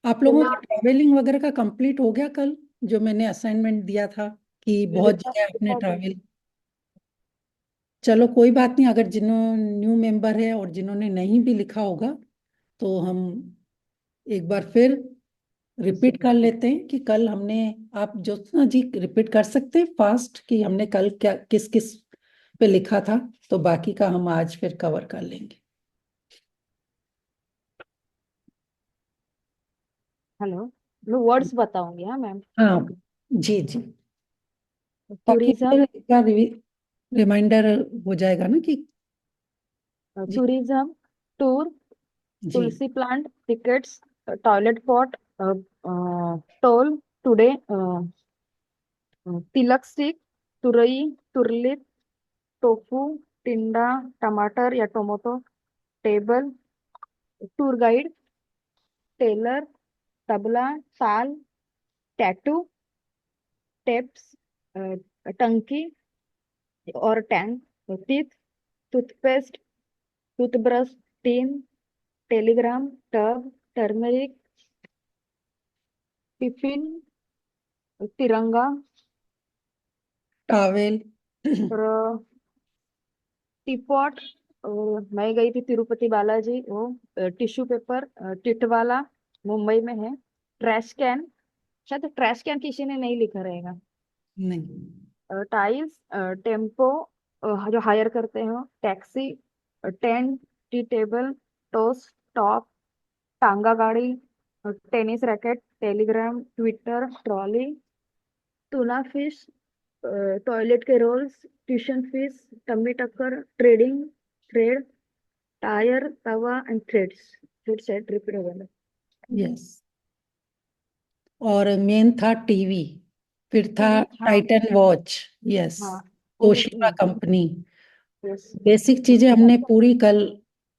आप लोगों का ट्रैवलिंग वगैरह का कंप्लीट हो गया कल, जो मैंने असाइनमेंट दिया था कि बहुत जगह आपने ट्रैवल। चलो कोई बात नहीं, अगर जिन्होंने न्यू मेंबर है और जिन्होंने नहीं भी लिखा होगा, तो हम एक बार फिर रिपीट कर लेते हैं कि कल हमने, आप ज्योत्सना जी रिपीट कर सकते हैं फास्ट कि हमने कल क्या किस किस पे लिखा था, तो बाकी का हम आज फिर कवर कर लेंगे। हेलो, मैं वर्ड्स बताऊंगी। हाँ मैम। हाँ जी जी, ताकि टूरिज्म, फिर का रिमाइंडर हो जाएगा ना कि जी टूरिज्म, टूर, जी। Tulsi plant, tickets, toilet pot, toll, today, tilak stick, तुरई, तुरलिप, टोफू, टिंडा, टमाटर या tomato, table, tour guide, tailor, tabla, ताल, टैटू, टेप्स, टंकी और tank, teeth, toothpaste, toothbrush, tin, Telegram, tub, turmeric, tiffin, Tiranga, towel और टीपॉट। और मैं गई थी तिरुपति बालाजी, वो टिश्यू पेपर, टिटवाला मुंबई में है, ट्रैश कैन, शायद ट्रैश कैन किसी ने नहीं लिखा रहेगा। नहीं। टाइल्स, टेम्पो, जो हायर करते हो, taxi, tent, tea table, toast, top, टांगा गाड़ी, tennis racket, Telegram, Twitter, trolley, tuna fish, toilet के रोल्स, ट्यूशन फीस, टम्मी टक्कर, trading, thread, tyre, Tawa and threads. Thread set repeat हो गया। यस। और मेन था टीवी, फिर था टीवी, हाँ। Titan watch. यस। हाँ, वो लिख तोशिबा ली। कंपनी। यस। बेसिक चीजें हमने पूरी कल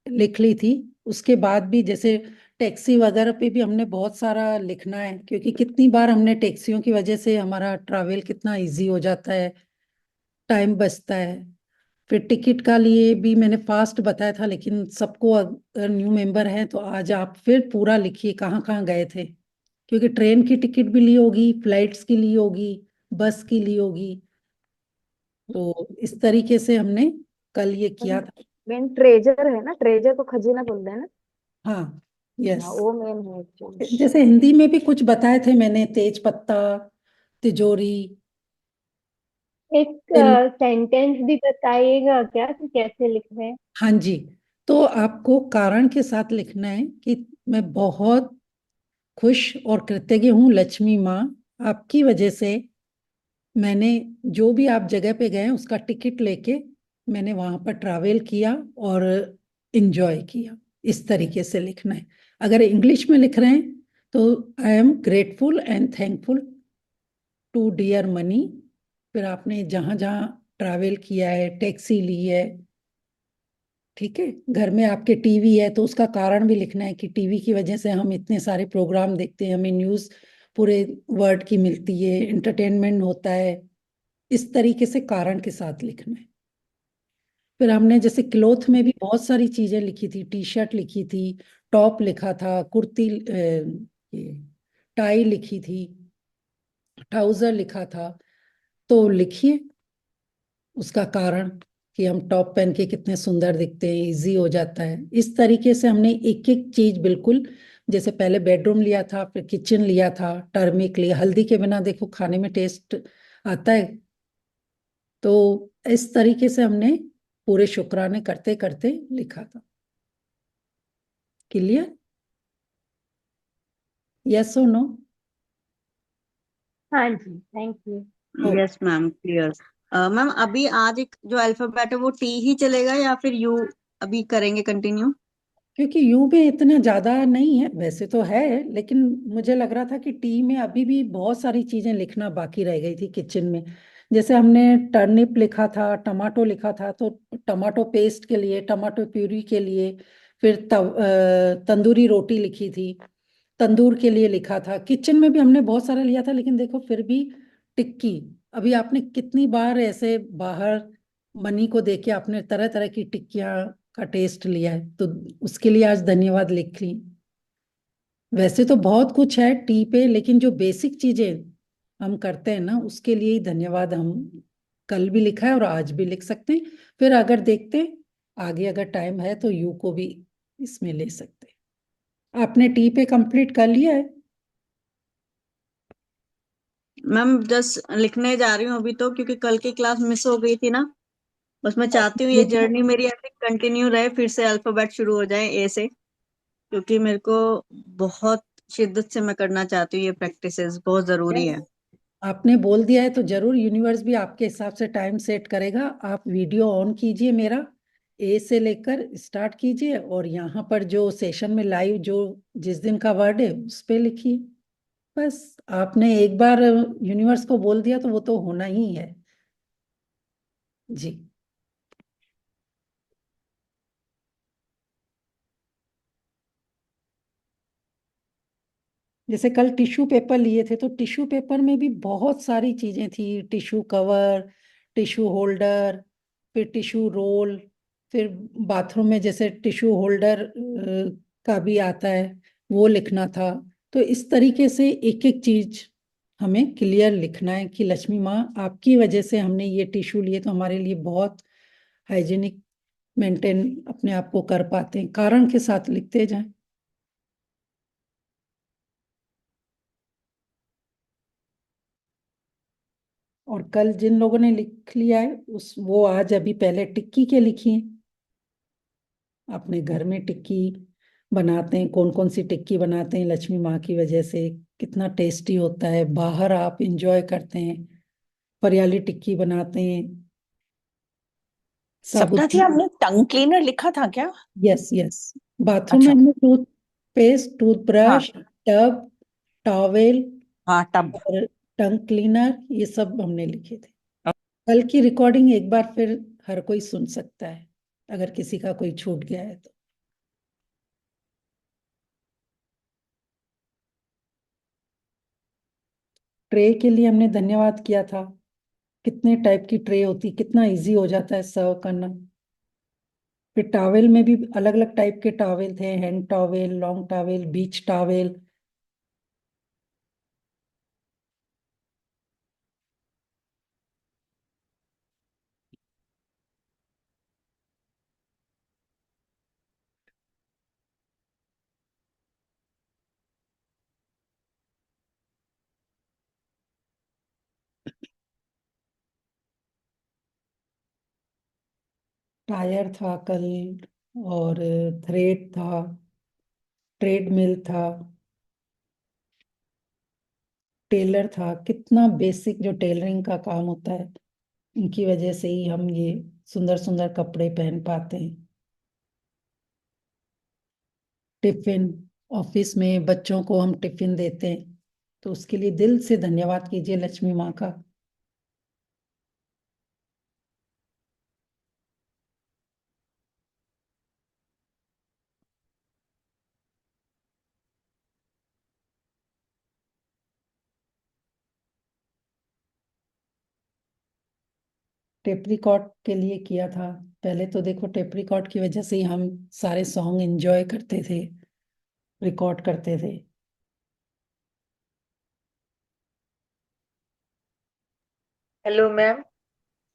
लिख ली थी। उसके बाद भी जैसे टैक्सी वगैरह पे भी हमने बहुत सारा लिखना है, क्योंकि कितनी बार हमने टैक्सियों की वजह से हमारा ट्रैवल कितना इजी हो जाता है, टाइम बचता है। फिर टिकट का लिए भी मैंने फास्ट बताया था, लेकिन सबको अगर न्यू मेंबर है तो आज आप फिर पूरा लिखिए कहाँ कहाँ गए थे, क्योंकि ट्रेन की टिकट भी ली होगी, फ्लाइट्स की ली होगी, बस की ली होगी। तो इस तरीके से हमने कल ये किया था। मेन ट्रेजर है ना, ट्रेजर को खजीना बोलते हैं ना। हाँ। हाँ, यस। वो मेन है एक्चुअली। जैसे हिंदी में भी कुछ बताए थे मैंने, तेज पत्ता, तिजोरी, एक तिल। सेंटेंस भी बताइएगा क्या कि कैसे लिख रहे हैं? हाँ जी। तो आपको कारण के साथ लिखना है कि मैं बहुत खुश और कृतज्ञ हूँ लक्ष्मी माँ, आपकी वजह से मैंने जो भी आप जगह पे गए उसका टिकट लेके मैंने वहां पर ट्रैवल किया और इंजॉय किया। इस तरीके से लिखना है। अगर इंग्लिश में लिख रहे हैं तो I am grateful and thankful to dear money. फिर आपने जहां जहां ट्रैवल किया है, टैक्सी ली है, ठीक है, घर में आपके टीवी है तो उसका कारण भी लिखना है कि टीवी की वजह से हम इतने सारे प्रोग्राम देखते हैं, हमें न्यूज़ पूरे वर्ल्ड की मिलती है, एंटरटेनमेंट होता है। इस तरीके से कारण के साथ लिखना है। फिर हमने जैसे क्लोथ में भी बहुत सारी चीजें लिखी थी, टी शर्ट लिखी थी, टॉप लिखा था, कुर्ती, ये टाई लिखी थी, ट्राउजर लिखा था। तो लिखिए उसका कारण कि हम टॉप पहन के कितने सुंदर दिखते हैं, इजी हो जाता है। इस तरीके से हमने एक एक चीज बिल्कुल, जैसे पहले बेडरूम लिया था, फिर किचन लिया था, टर्मिक लिया, हल्दी के बिना देखो खाने में टेस्ट आता है। तो इस तरीके से हमने पूरे शुक्राने करते करते लिखा था। क्लियर? यस और नो? हाँ जी, thank you. Yes ma'am, clear. Ma'am अभी आज एक जो अल्फाबेट है वो टी ही चलेगा या फिर यू अभी करेंगे कंटिन्यू? क्योंकि यू में इतना ज्यादा नहीं है, वैसे तो है, लेकिन मुझे लग रहा था कि टी में अभी भी बहुत सारी चीजें लिखना बाकी रह गई थी किचन में। जैसे हमने टर्निप लिखा था, टमाटो लिखा था, तो टमाटो पेस्ट के लिए, टमाटो प्यूरी के लिए, फिर तंदूरी रोटी लिखी थी, तंदूर के लिए लिखा था। किचन में भी हमने बहुत सारा लिया था, लेकिन देखो फिर भी टिक्की, अभी आपने कितनी बार ऐसे बाहर मनी को देख के आपने तरह तरह की टिक्कियाँ का टेस्ट लिया है, तो उसके लिए आज धन्यवाद लिख ली। वैसे तो बहुत कुछ है टी पे, लेकिन जो बेसिक चीजें हम करते हैं ना, उसके लिए ही धन्यवाद हम कल भी लिखा है और आज भी लिख सकते हैं। फिर अगर देखते हैं आगे अगर टाइम है तो यू को भी इसमें ले सकते हैं। आपने टी पे कंप्लीट कर लिया है? मैम जस्ट लिखने जा रही हूँ अभी तो, क्योंकि कल की क्लास मिस हो गई थी ना। बस मैं चाहती हूँ ये ये तो जर्नी मेरी ऐसे कंटिन्यू रहे, फिर से अल्फाबेट शुरू हो जाए ए से, क्योंकि मेरे को बहुत शिद्दत से मैं करना चाहती हूँ, ये प्रैक्टिसेस बहुत जरूरी है। आपने बोल दिया है तो जरूर यूनिवर्स भी आपके हिसाब से टाइम सेट करेगा। आप वीडियो ऑन कीजिए, मेरा ए से लेकर स्टार्ट कीजिए, और यहाँ पर जो सेशन में लाइव जो जिस दिन का वर्ड है उस पे लिखिए। बस आपने एक बार यूनिवर्स को बोल दिया तो वो तो होना ही है। जी। जैसे कल टिश्यू पेपर लिए थे, तो टिश्यू पेपर में भी बहुत सारी चीजें थी, टिश्यू कवर, टिश्यू होल्डर, फिर टिश्यू रोल, फिर बाथरूम में जैसे टिश्यू होल्डर का भी आता है, वो लिखना था। तो इस तरीके से एक एक चीज हमें क्लियर लिखना है कि लक्ष्मी माँ आपकी वजह से हमने ये टिश्यू लिए, तो हमारे लिए बहुत हाइजीनिक मेंटेन अपने आप को कर पाते हैं। कारण के साथ लिखते जाएं। और कल जिन लोगों ने लिख लिया है वो आज अभी पहले टिक्की के लिखिए। अपने घर में टिक्की बनाते हैं, कौन कौन सी टिक्की बनाते हैं लक्ष्मी माँ की वजह से, कितना टेस्टी होता है। बाहर आप इंजॉय करते हैं, फरियाली टिक्की बनाते हैं, सपना साबुत। जी, आपने टंग क्लीनर लिखा था क्या? यस यस, बाथरूम में अच्छा। हमने टूथपेस्ट, हाँ टूथब्रश, टब, टॉवेल हाँ, टब। और टंग क्लीनर, ये सब हमने लिखे थे। कल की रिकॉर्डिंग एक बार फिर हर कोई सुन सकता है, अगर किसी का कोई छूट गया है तो। ट्रे के लिए हमने धन्यवाद किया था। कितने टाइप की ट्रे होती, कितना इजी हो जाता है सर्व करना। फिर टॉवेल में भी अलग अलग टाइप के टॉवेल थे, हैंड टॉवेल, लॉन्ग टॉवेल, बीच टॉवेल। टायर था कल, और थ्रेड था, ट्रेडमिल था, टेलर था। कितना बेसिक जो टेलरिंग का काम होता है, इनकी वजह से ही हम ये सुंदर सुंदर कपड़े पहन पाते हैं। टिफिन, ऑफिस में बच्चों को हम टिफिन देते हैं, तो उसके लिए दिल से धन्यवाद कीजिए लक्ष्मी माँ का। टेप रिकॉर्ड के लिए किया था। पहले तो देखो, टेप रिकॉर्ड की वजह से ही हम सारे सॉन्ग एंजॉय करते थे, रिकॉर्ड करते थे। Hello ma'am.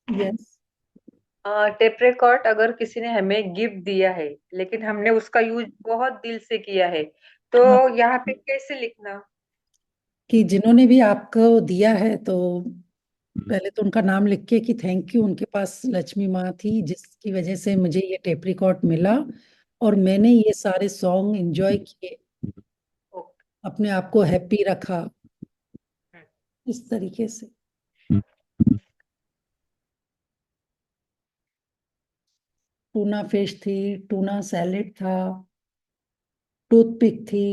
Yes. Tape record अगर किसी ने हमें गिफ्ट दिया है लेकिन हमने उसका यूज बहुत दिल से किया है, तो हाँ, यहाँ पे कैसे लिखना? कि जिन्होंने भी आपको दिया है, तो पहले तो उनका नाम लिख के कि थैंक यू, उनके पास लक्ष्मी माँ थी जिसकी वजह से मुझे ये टेप रिकॉर्ड मिला और मैंने ये सारे सॉन्ग एंजॉय किए, ओके। अपने आप को हैप्पी रखा, इस तरीके से। टूना फिश थी, टूना सैलेड था, टूथपिक थी।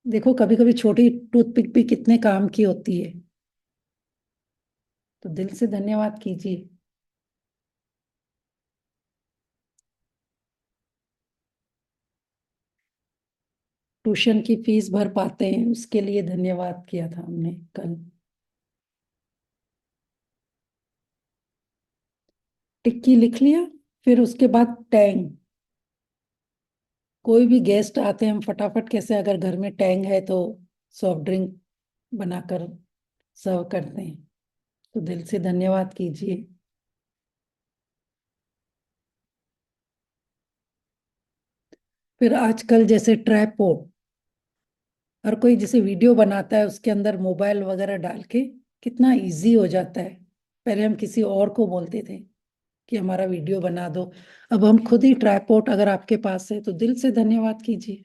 देखो, कभी कभी छोटी टूथपिक भी कितने काम की होती है, तो दिल से धन्यवाद कीजिए। ट्यूशन की फीस भर पाते हैं, उसके लिए धन्यवाद किया था हमने कल। टिक्की लिख लिया। फिर उसके बाद टैंग, कोई भी गेस्ट आते हैं हम फटाफट कैसे, अगर घर में टैंग है तो सॉफ्ट ड्रिंक बनाकर सर्व करते हैं, तो दिल से धन्यवाद कीजिए। फिर आजकल जैसे ट्राइपॉड, हर कोई जैसे वीडियो बनाता है उसके अंदर मोबाइल वगैरह डाल के, कितना इजी हो जाता है। पहले हम किसी और को बोलते थे कि हमारा वीडियो बना दो, अब हम खुद ही ट्राइपॉड अगर आपके पास है तो दिल से धन्यवाद कीजिए।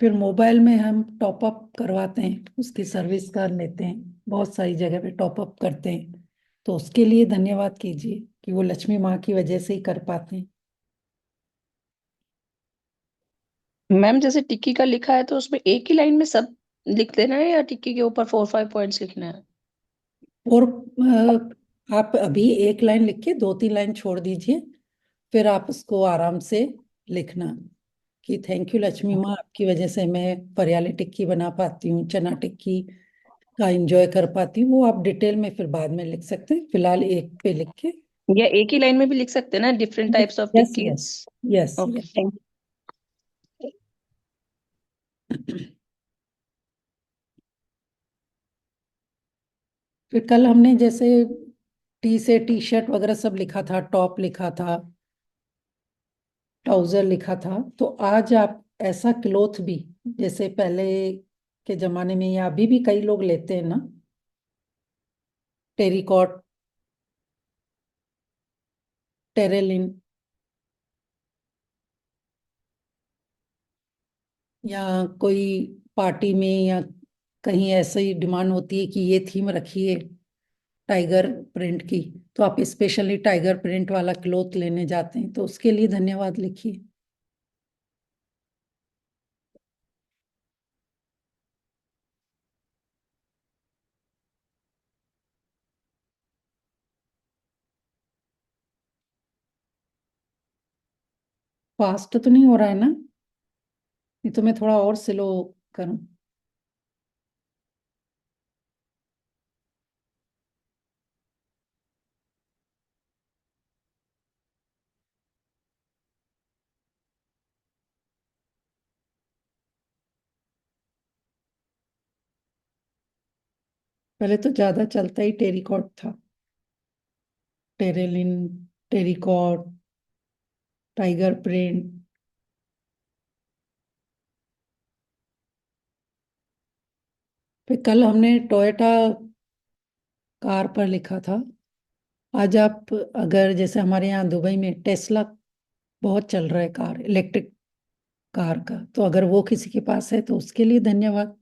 फिर मोबाइल में हम टॉप अप करवाते हैं, उसकी सर्विस कर लेते हैं, बहुत सारी जगह पे टॉप अप करते हैं, तो उसके लिए धन्यवाद कीजिए कि वो लक्ष्मी माँ की वजह से ही कर पाते हैं। मैम जैसे टिक्की का लिखा है तो उसमें एक ही लाइन में सब लिख देना है या टिक्की के ऊपर 4-5 पॉइंट्स लिखना है? और आप अभी एक लाइन लिख के 2-3 लाइन छोड़ दीजिए, फिर आप उसको आराम से लिखना कि थैंक यू लक्ष्मी माँ, आपकी वजह से मैं फरियाली टिक्की बना पाती हूँ, चना टिक्की का एंजॉय कर पाती हूँ। वो आप डिटेल में फिर बाद में लिख सकते हैं, फिलहाल एक पे लिख के। या एक ही लाइन में भी लिख सकते हैं ना, different types of yes tikkis? Yes yes okay, yes. Thank फिर कल हमने जैसे टी से टी शर्ट वगैरह सब लिखा था, टॉप लिखा था, ट्राउजर लिखा था। तो आज आप ऐसा क्लोथ भी, जैसे पहले के जमाने में या अभी भी कई लोग लेते हैं ना, टेरिकॉट, टेरेलिन, या कोई पार्टी में या कहीं ऐसे ही डिमांड होती है कि ये थीम रखिए टाइगर प्रिंट की, तो आप स्पेशली टाइगर प्रिंट वाला क्लोथ लेने जाते हैं, तो उसके लिए धन्यवाद लिखिए। फास्ट तो नहीं हो रहा है ना? नहीं तो मैं थोड़ा और स्लो करूं। पहले तो ज्यादा चलता ही टेरिकॉट था, टेरेलिन, टेरिकॉट, टाइगर प्रिंट। फिर कल हमने टोयोटा कार पर लिखा था। आज आप अगर जैसे हमारे यहाँ दुबई में टेस्ला बहुत चल रहा है, कार, इलेक्ट्रिक कार का, तो अगर वो किसी के पास है तो उसके लिए धन्यवाद।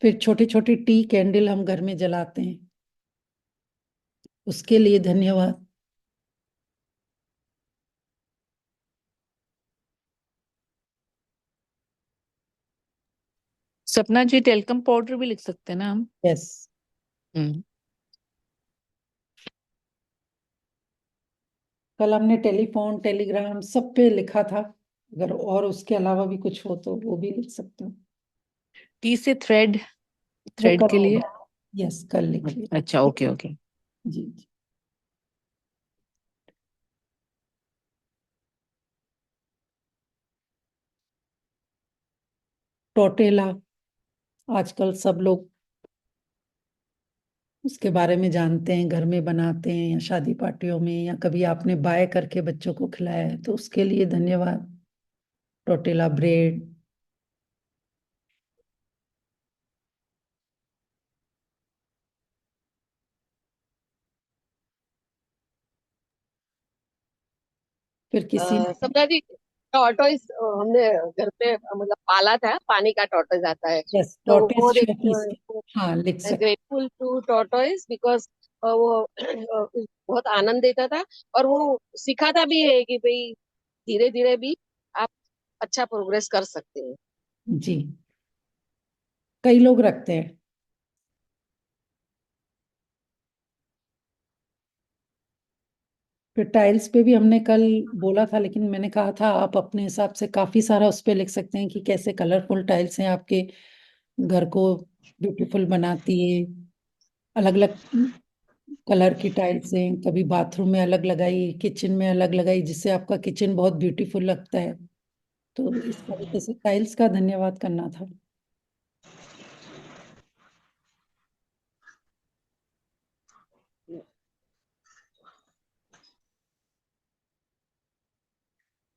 फिर छोटी छोटी टी कैंडल हम घर में जलाते हैं, उसके लिए धन्यवाद। सपना जी, टेल्कम पाउडर भी लिख सकते हैं ना हम? यस। हम्म। कल हमने टेलीफोन, टेलीग्राम सब पे लिखा था। अगर और उसके अलावा भी कुछ हो तो वो भी लिख सकते हो। टी से थ्रेड, वो थ्रेड कल के लिए। होगा। यस, कल लिख लिया। अच्छा, ओके ओके। जी जी। टोटेला, आजकल सब लोग उसके बारे में जानते हैं, घर में बनाते हैं या शादी पार्टियों में, या कभी आपने बाय करके बच्चों को खिलाया है, तो उसके लिए धन्यवाद। Tortilla bread. फिर किसी ने, सपना जी, टॉर्टोइस हमने घर पे मतलब पाला था, पानी का टॉर्टोइस आता है, यस, तो टॉर्टोइस वो देख शोपीस। हाँ, लिख सकते। ग्रेटफुल टू टॉर्टोइस बिकॉज वो बहुत आनंद देता था, और वो सिखाता भी है कि भाई धीरे धीरे भी आप अच्छा प्रोग्रेस कर सकते हैं। जी, कई लोग रखते हैं। फिर टाइल्स पे भी हमने कल बोला था, लेकिन मैंने कहा था आप अपने हिसाब से काफी सारा उस पे लिख सकते हैं कि कैसे कलरफुल टाइल्स हैं आपके घर को ब्यूटीफुल बनाती है। अलग अलग कलर की टाइल्स हैं, कभी बाथरूम में अलग लगाई, किचन में अलग लगाई, जिससे आपका किचन बहुत ब्यूटीफुल लगता है। तो इस तरीके से टाइल्स का धन्यवाद करना था।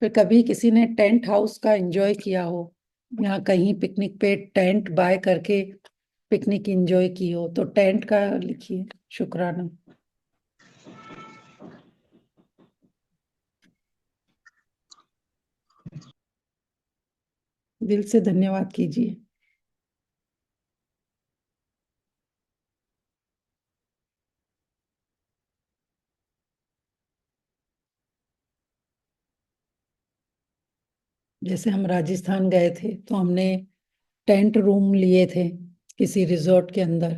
फिर कभी किसी ने टेंट हाउस का एंजॉय किया हो, या कहीं पिकनिक पे टेंट बाय करके पिकनिक एंजॉय की हो, तो टेंट का लिखिए, शुक्राना। दिल से धन्यवाद कीजिए। जैसे हम राजस्थान गए थे तो हमने टेंट रूम लिए थे किसी रिजॉर्ट के अंदर,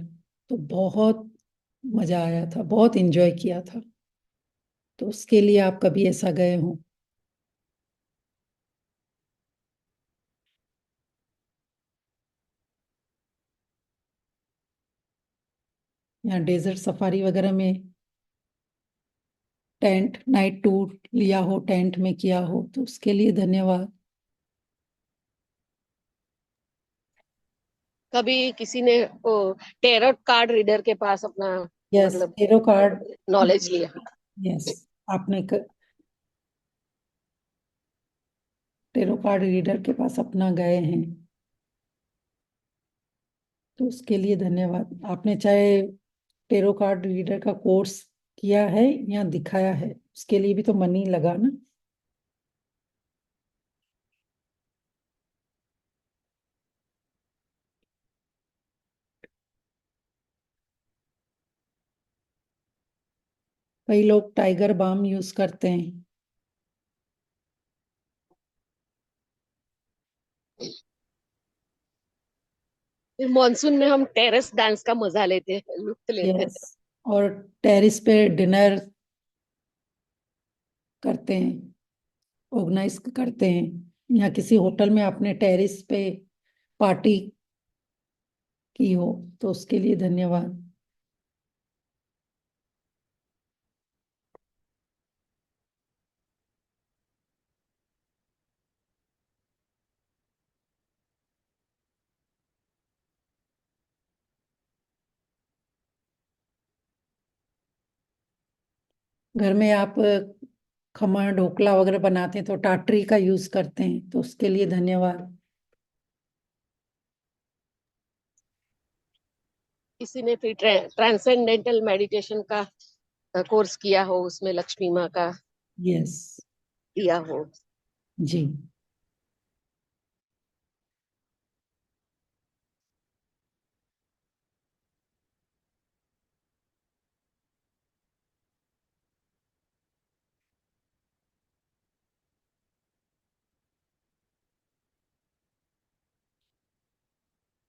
तो बहुत मजा आया था, बहुत एंजॉय किया था। तो उसके लिए आप कभी ऐसा गए हो? या डेजर्ट सफारी वगैरह में टेंट नाइट टूर लिया हो, टेंट में किया हो, तो उसके लिए धन्यवाद। कभी किसी ने टेरर कार्ड रीडर के पास अपना यस, मतलब टेरो कार्ड। नॉलेज लिया। यस, आपने टेरो कार्ड रीडर के पास अपना गए हैं, तो उसके लिए धन्यवाद। आपने चाहे टेरो कार्ड रीडर का कोर्स किया है या दिखाया है, उसके लिए भी तो मनी लगा ना। कई लोग टाइगर बाम यूज करते हैं। फिर मॉनसून में हम टेरेस डांस का मजा लेते हैं, लुत्फ लेते हैं। यस, और टेरिस पे डिनर करते हैं, ऑर्गेनाइज करते हैं, या किसी होटल में आपने टेरिस पे पार्टी की हो, तो उसके लिए धन्यवाद। घर में आप खमण ढोकला वगैरह बनाते हैं तो टाटरी का यूज करते हैं, तो उसके लिए धन्यवाद। किसी ने फिर ट्रांसेंडेंटल मेडिटेशन का कोर्स किया हो, उसमें लक्ष्मी माँ का यस दिया हो। जी।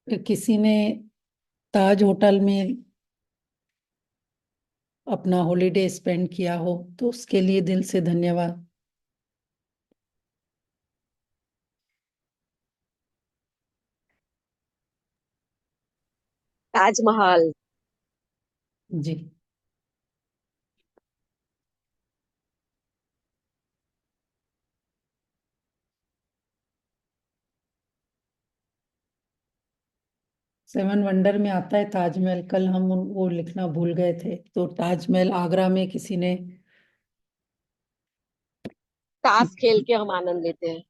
फिर किसी ने ताज होटल में अपना हॉलीडे स्पेंड किया हो, तो उसके लिए दिल से धन्यवाद। ताजमहल। जी। सेवन वंडर में आता है ताजमहल। कल हम वो लिखना भूल गए थे, तो ताजमहल आगरा में किसी ने। ताश खेल के हम आनंद लेते हैं।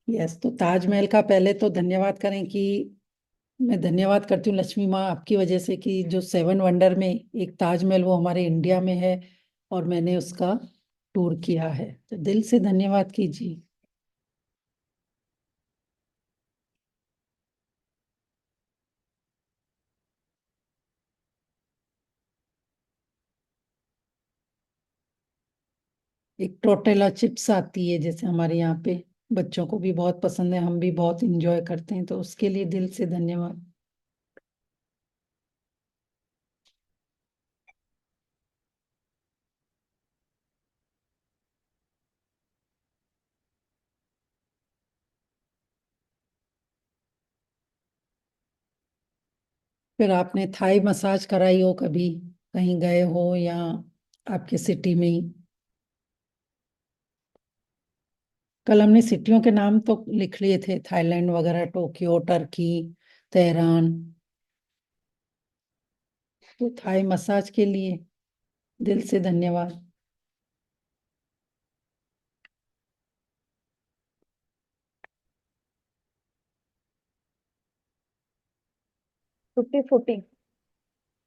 यस, तो ताजमहल का पहले तो धन्यवाद करें कि मैं धन्यवाद करती हूँ लक्ष्मी माँ आपकी वजह से, कि जो सेवन वंडर में एक ताजमहल वो हमारे इंडिया में है, और मैंने उसका टूर किया है, तो दिल से धन्यवाद कीजिए। एक टोटेला चिप्स आती है जैसे हमारे यहाँ पे, बच्चों को भी बहुत पसंद है, हम भी बहुत इंजॉय करते हैं, तो उसके लिए दिल से धन्यवाद। फिर आपने थाई मसाज कराई हो कभी, कहीं गए हो या आपके सिटी में ही? कल हमने सिटियों के नाम तो लिख लिए थे, थाईलैंड वगैरह, टोक्यो, टर्की, तेहरान। तो थाई मसाज के लिए दिल से धन्यवाद। टूटी फूटी।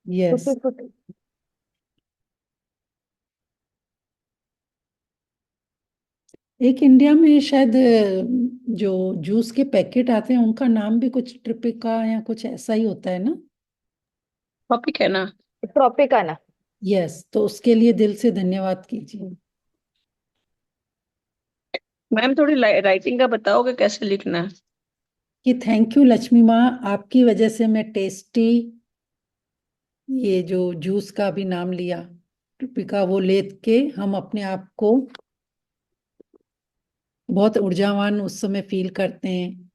यस। टूटी फूटी। एक इंडिया में शायद जो जूस के पैकेट आते हैं उनका नाम भी कुछ ट्रिपिका या कुछ ऐसा ही होता है ना? टॉपिक है ना। ट्रॉपिकाना। यस, तो उसके लिए दिल से धन्यवाद कीजिए। मैम थोड़ी राइटिंग का बताओगे कैसे लिखना है? कि थैंक यू लक्ष्मी माँ, आपकी वजह से मैं टेस्टी, ये जो जूस का भी नाम लिया ट्रिपिका, वो लेके हम अपने आप को बहुत ऊर्जावान उस समय फील करते हैं।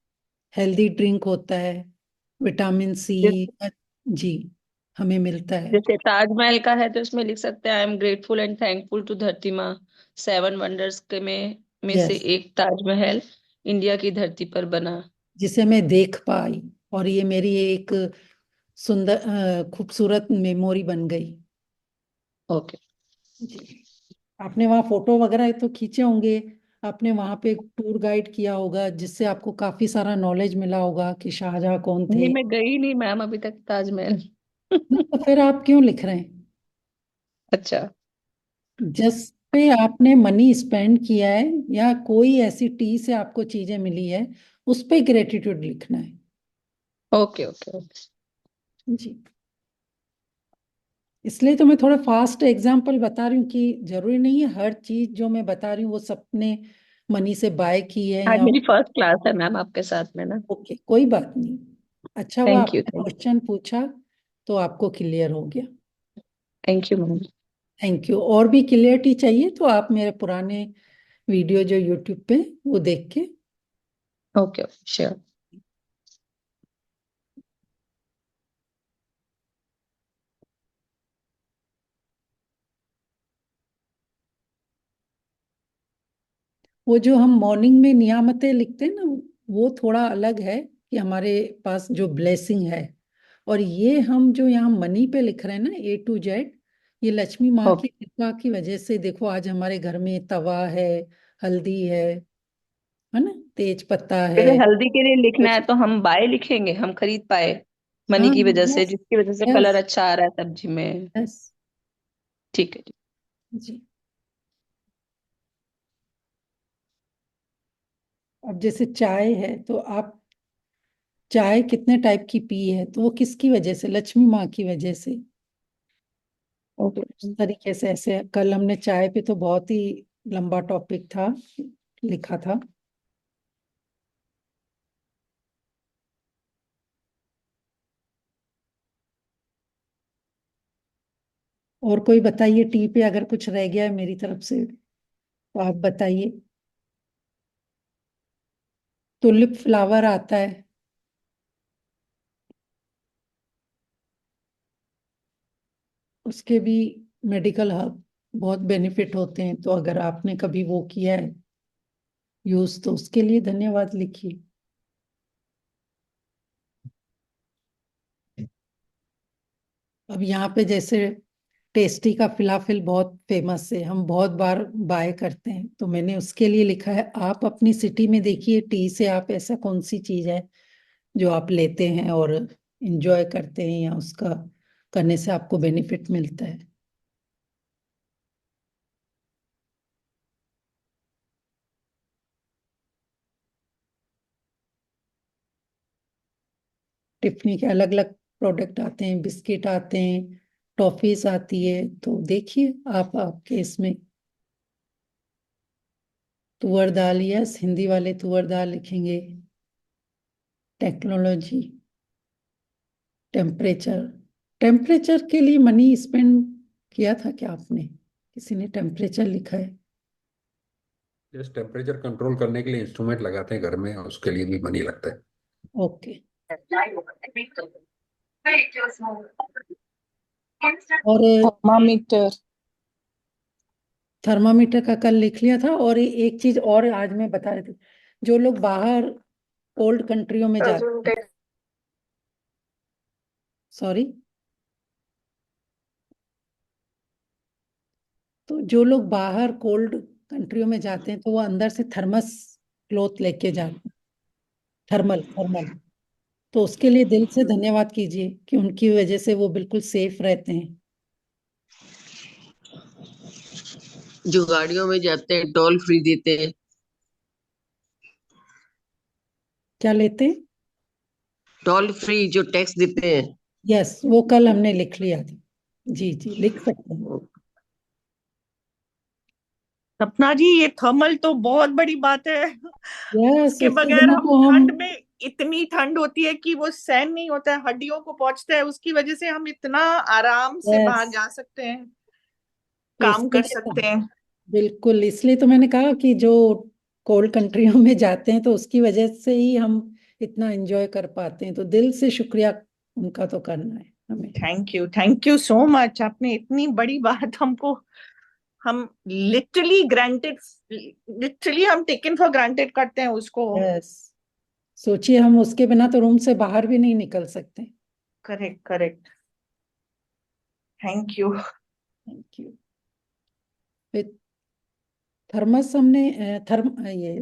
हेल्दी ड्रिंक होता है, विटामिन सी जिस जी हमें मिलता है। जैसे ताजमहल का है तो इसमें लिख सकते हैं I am grateful and thankful to धरती माँ, सेवन वंडर्स के में से यस, एक ताजमहल इंडिया की धरती पर बना। जिसे मैं देख पाई और ये मेरी एक सुंदर खूबसूरत मेमोरी बन गई। ओके। जी। आपने वहाँ फोटो वगैरह तो खींचे होंगे, आपने वहाँ पे टूर गाइड किया होगा जिससे आपको काफी सारा नॉलेज मिला होगा कि शाहजहां कौन नहीं, थे। मैं गई नहीं मैम अभी तक ताजमहल। तो फिर आप क्यों लिख रहे हैं? अच्छा। जिस पे आपने मनी स्पेंड किया है या कोई ऐसी टी से आपको चीजें मिली है, उस पे ग्रेटिट्यूड लिखना है। Okay okay okay. जी। इसलिए तो मैं थोड़ा फास्ट एग्जांपल बता रही हूँ कि जरूरी नहीं है हर चीज जो मैं बता रही हूँ वो सबने मनी से बाय की है आज या। मेरी फर्स्ट क्लास है मैम आपके साथ में ना। ओके, कोई बात नहीं। अच्छा हुआ थैंक यू आपने थैंक क्वेश्चन पूछा, तो आपको क्लियर हो गया। Thank you ma'am. Thank you. और भी क्लियरिटी चाहिए तो आप मेरे पुराने वीडियो जो यूट्यूब पे वो देख के। Okay okay sure. वो जो हम मॉर्निंग में नियामतें लिखते हैं ना, वो थोड़ा अलग है कि हमारे पास जो ब्लेसिंग है। और ये हम जो यहाँ मनी पे लिख रहे हैं ना, A to Z, ये लक्ष्मी माँ की ओके। कृपा की वजह से। देखो आज हमारे घर में तवा है, हल्दी है ना, तेज पत्ता है। जैसे हल्दी के लिए लिखना है तो हम बाय लिखेंगे, हम खरीद पाए मनी हाँ, की वजह से, यस, जिसकी वजह से कलर यस, अच्छा आ रहा है सब्जी में। यस। ठीक है जी। जी। अब जैसे चाय है तो आप चाय कितने टाइप की पी है, तो वो किसकी वजह से? लक्ष्मी माँ की वजह से। तो उस ओके। तरीके से ऐसे कल हमने चाय पे तो बहुत ही लंबा टॉपिक था, लिखा था। और कोई बताइए, टी पे अगर कुछ रह गया है मेरी तरफ से तो आप बताइए। टुलिप फ्लावर आता है, उसके भी मेडिकल हब बहुत बेनिफिट होते हैं। तो अगर आपने कभी वो किया है यूज, तो उसके लिए धन्यवाद लिखिए। अब यहाँ पे जैसे टेस्टी का फिलाफिल बहुत फेमस है, हम बहुत बार बाय करते हैं, तो मैंने उसके लिए लिखा है आप अपनी सिटी में देखिए टी से आप ऐसा कौन सी चीज है जो आप लेते हैं और इंजॉय करते हैं या उसका करने से आपको बेनिफिट मिलता है। टिफनी के अलग अलग प्रोडक्ट आते हैं, बिस्किट आते हैं, टॉफीज आती है, तो देखिए आप आपके इसमें। तुअर दाल, यस, हिंदी वाले तुअर दाल लिखेंगे। Technology, temperature. टेम्परेचर के लिए मनी स्पेंड किया था क्या आपने? किसी ने टेम्परेचर लिखा है? जस्ट टेम्परेचर कंट्रोल करने के लिए इंस्ट्रूमेंट लगाते हैं घर में, और उसके लिए भी मनी लगता है। ओके। और थर्मामीटर। थर्मामीटर का कल लिख लिया था। और एक चीज और आज मैं बता रही थी, जो लोग बाहर कोल्ड कंट्रियों में जाते हैं, सॉरी, तो जो लोग बाहर कोल्ड कंट्रियों में जाते हैं तो वो अंदर से थर्मस क्लोथ लेके जाते हैं, थर्मल थर्मल। तो उसके लिए दिल से धन्यवाद कीजिए कि उनकी वजह से वो बिल्कुल सेफ रहते हैं। जो गाड़ियों में जाते हैं टोल फ्री देते हैं। क्या लेते हैं? टोल फ्री जो टैक्स देते हैं। यस, वो कल हमने लिख लिया था। जी जी, लिख सकते हैं। सपना जी, ये थर्मल तो बहुत बड़ी बात है। यस, उसके उसके बगैर बिना हम तो हम। ठंड में, इतनी ठंड होती है कि वो सहन नहीं होता है, हड्डियों को पहुंचता है। उसकी वजह से हम इतना आराम से यस, बाहर जा सकते हैं, तो काम इसके कर लिए तो सकते हैं। बिल्कुल, इसलिए तो मैंने कहा कि जो कोल्ड कंट्रियों में जाते हैं तो उसकी वजह से ही हम इतना एंजॉय कर पाते हैं। तो दिल से शुक्रिया उनका तो करना है हमें। Thank you so much. आपने इतनी बड़ी बात हमको, हम लिटरली ग्रांटेड, लिटरली हम टेकन फॉर ग्रांटेड करते हैं उसको। यस, सोचिए, हम उसके बिना तो रूम से बाहर भी नहीं निकल सकते। Correct correct. Thank you. Thank you. फिर थर्मस हमने ये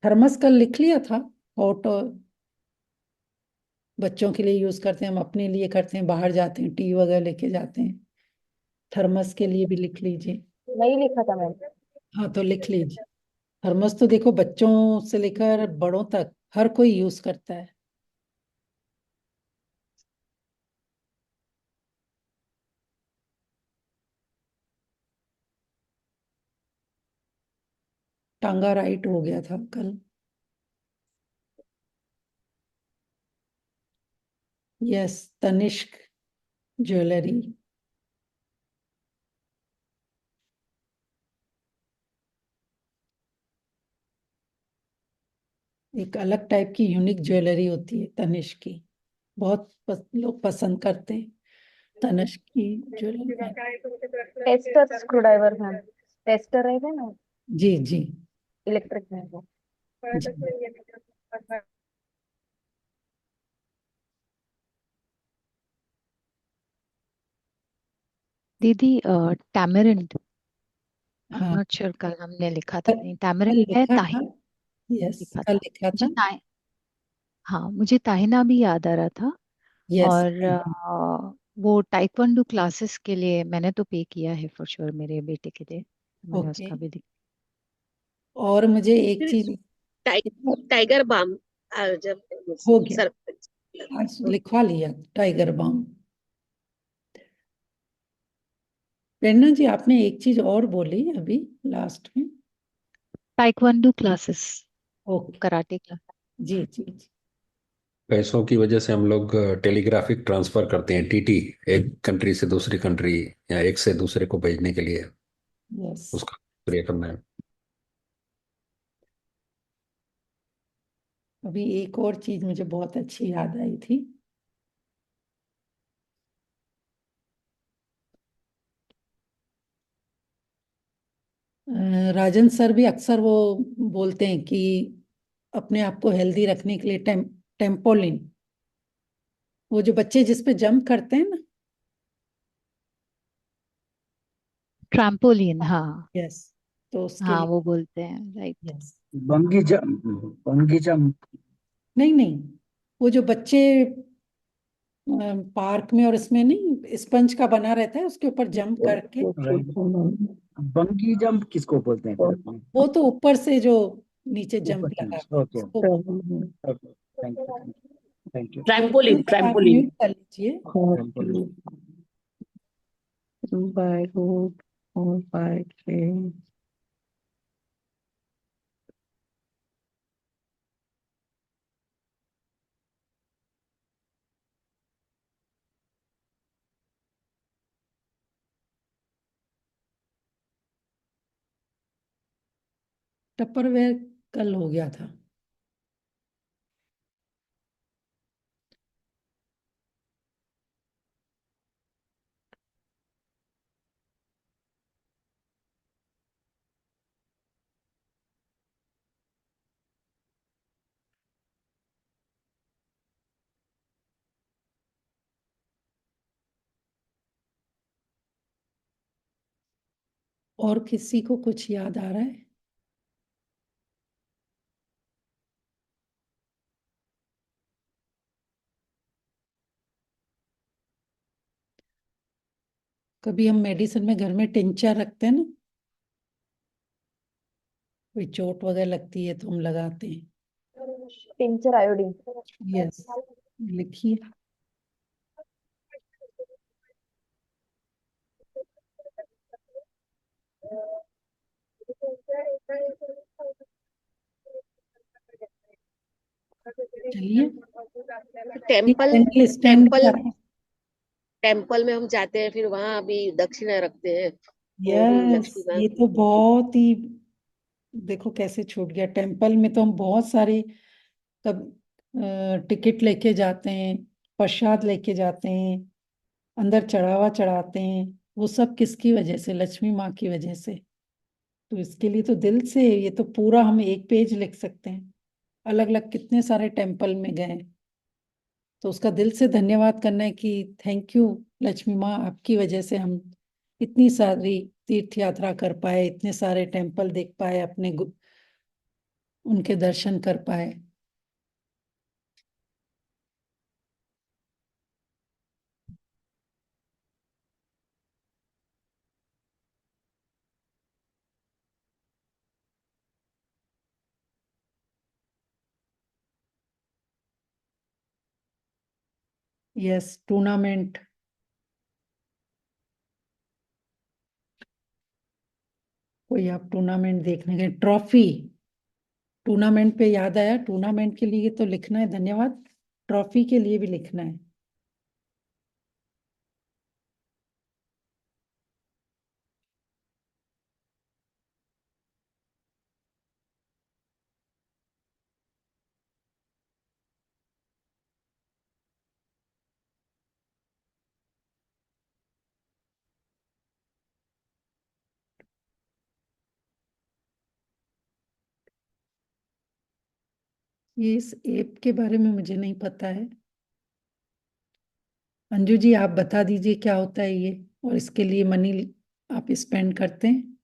थर्मस कल लिख लिया था। हॉट और बच्चों के लिए यूज करते हैं, हम अपने लिए करते हैं, बाहर जाते हैं टी वगैरह लेके जाते हैं। थर्मस के लिए भी लिख लीजिए। नहीं लिखा था मैंने। हाँ तो लिख लीजिए। थर्मस तो देखो बच्चों से लेकर बड़ों तक हर कोई यूज करता है। टांगा राइट हो गया था कल। Yes, Tanishq jewellery. एक अलग टाइप की यूनिक ज्वेलरी होती है तनिष्क की, बहुत लोग पसंद करते हैं तनिष्क की jewellery. Tester screw driver ma'am, tester रहेगा ना, जी जी इलेक्ट्रिक में वो। जी। दीदी टैमरिंड, आई एम हाँ, नॉट श्योर कल हमने लिखा था कल नहीं, कल टैमरिंड है, लिखा था। ताही यस, लिखा कल था। लिखा मुझे था। हाँ, मुझे ताहिना भी याद आ रहा था। यस। और वो टाइक्वांडो क्लासेस के लिए मैंने तो पे किया है फॉर श्योर मेरे बेटे के लिए, मैंने ओके। उसका भी और मुझे एक चीज टाइगर बाम जब हो गया, सर आज लिखवा लिया टाइगर बाम। प्रेरणा जी, आपने एक चीज और बोली अभी लास्ट में। Taekwondo classes, okay. Karate class. जी जी जी। पैसों की वजह से हम लोग टेलीग्राफिक ट्रांसफर करते हैं, टीटी, एक कंट्री से दूसरी कंट्री या एक से दूसरे को भेजने के लिए यस। उसका प्रक्रिया करना है। अभी एक और चीज मुझे बहुत अच्छी याद आई थी। राजन सर भी अक्सर वो बोलते हैं कि अपने आप को हेल्दी रखने के लिए टेम्पोलिन, वो जो बच्चे जिस पे जंप करते हैं ना। ट्रैम्पोलिन, हाँ। यस, तो उसके हाँ, लिए। वो बोलते हैं, राइट। यस। बंगी jump, बंगी jump. नहीं नहीं, वो जो बच्चे पार्क में और इसमें नहीं, स्पंज का बना रहता है, उसके ऊपर जंप करके। राइट। बंगी जंप किसको बोलते हैं फिर अपने? वो तो ऊपर से जो नीचे ऊपर जंप से लगाते हैं ओके उसको। Okay. Thank you thank you. Trampoline आप ट्रैम्पोलिन म्यूट कर लीजिए। बाय रोड और बाय ट्रेन। टपरवेयर कल हो गया था। और किसी को कुछ याद आ रहा है? कभी हम मेडिसिन में घर में टिंचर रखते हैं ना, कोई चोट वगैरह लगती है तो हम लगाते हैं। Tincture iodine. यस, लिखिए। चलिए। टेम्पल पेंसिल स्टैंड टेम्पल का। टेम्पल में हम जाते हैं, फिर वहां भी दक्षिणा रखते हैं, वो भी यस, लक्ष्मी माँ ये तो बहुत ही, देखो कैसे छूट गया। टेम्पल में तो हम बहुत सारी कब टिकट लेके जाते हैं, प्रसाद लेके जाते हैं, अंदर चढ़ावा चढ़ाते हैं। वो सब किसकी वजह से? लक्ष्मी माँ की वजह से। तो इसके लिए तो दिल से, ये तो पूरा हम एक पेज लिख सकते हैं। अलग अलग कितने सारे टेम्पल में गए, तो उसका दिल से धन्यवाद करना है कि थैंक यू लक्ष्मी माँ, आपकी वजह से हम इतनी सारी तीर्थ यात्रा कर पाए, इतने सारे टेम्पल देख पाए, अपने उनके दर्शन कर पाए। यस, टूर्नामेंट, कोई आप टूर्नामेंट देखने गए, ट्रॉफी, टूर्नामेंट पे याद आया, टूर्नामेंट के लिए तो लिखना है धन्यवाद, ट्रॉफी के लिए भी लिखना है। ये इस ऐप के बारे में मुझे नहीं पता है, अंजू जी आप बता दीजिए क्या होता है ये, और इसके लिए मनी आप स्पेंड करते हैं?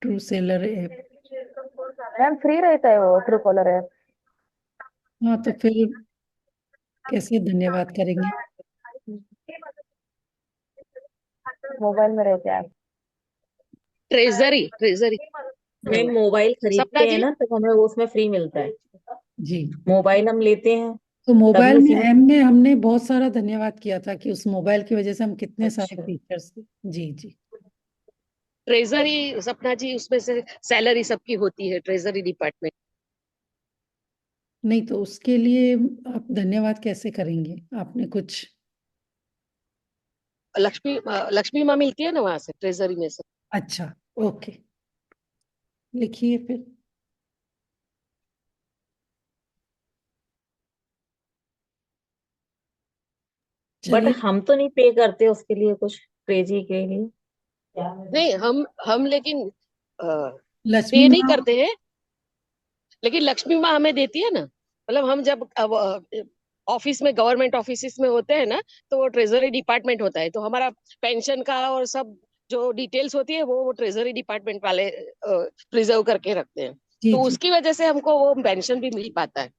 True seller app, ma'am free रहता है वो ट्रू कॉलर ऐप। हाँ तो फिर कैसे धन्यवाद करेंगे? मोबाइल में रहते हैं आप। ट्रेजरी ट्रेजरी मैम मोबाइल सपना खरीदते हैं जी। ना तो हमें वो उसमें फ्री मिलता है। जी, मोबाइल हम लेते हैं तो तब मोबाइल ये में सिम। ऐप में हमने बहुत सारा धन्यवाद किया था कि उस मोबाइल की वजह से हम कितने सारे अच्छा। फीचर्स। जी जी, ट्रेजरी सपना जी, उसमें से सैलरी सबकी होती है, ट्रेजरी डिपार्टमेंट। नहीं तो उसके लिए आप धन्यवाद कैसे करेंगे? आपने कुछ, लक्ष्मी माँ मिलती है ना वहां से, ट्रेजरी में से। अच्छा, ओके, लिखिए फिर। बट चलिए, हम तो नहीं पे करते उसके लिए कुछ क्रेजी के लिए। नहीं, हम लेकिन लक्ष्मी पे नहीं माँ, करते हैं, लेकिन लक्ष्मी माँ हमें देती है ना। मतलब हम जब ऑफिस में, गवर्नमेंट ऑफिस में होते हैं ना, तो वो ट्रेजरी डिपार्टमेंट होता है, तो हमारा पेंशन का और सब जो डिटेल्स होती है वो ट्रेजरी डिपार्टमेंट वाले प्रिजर्व करके रखते हैं। जी तो जी, उसकी वजह से हमको वो पेंशन भी मिल पाता है।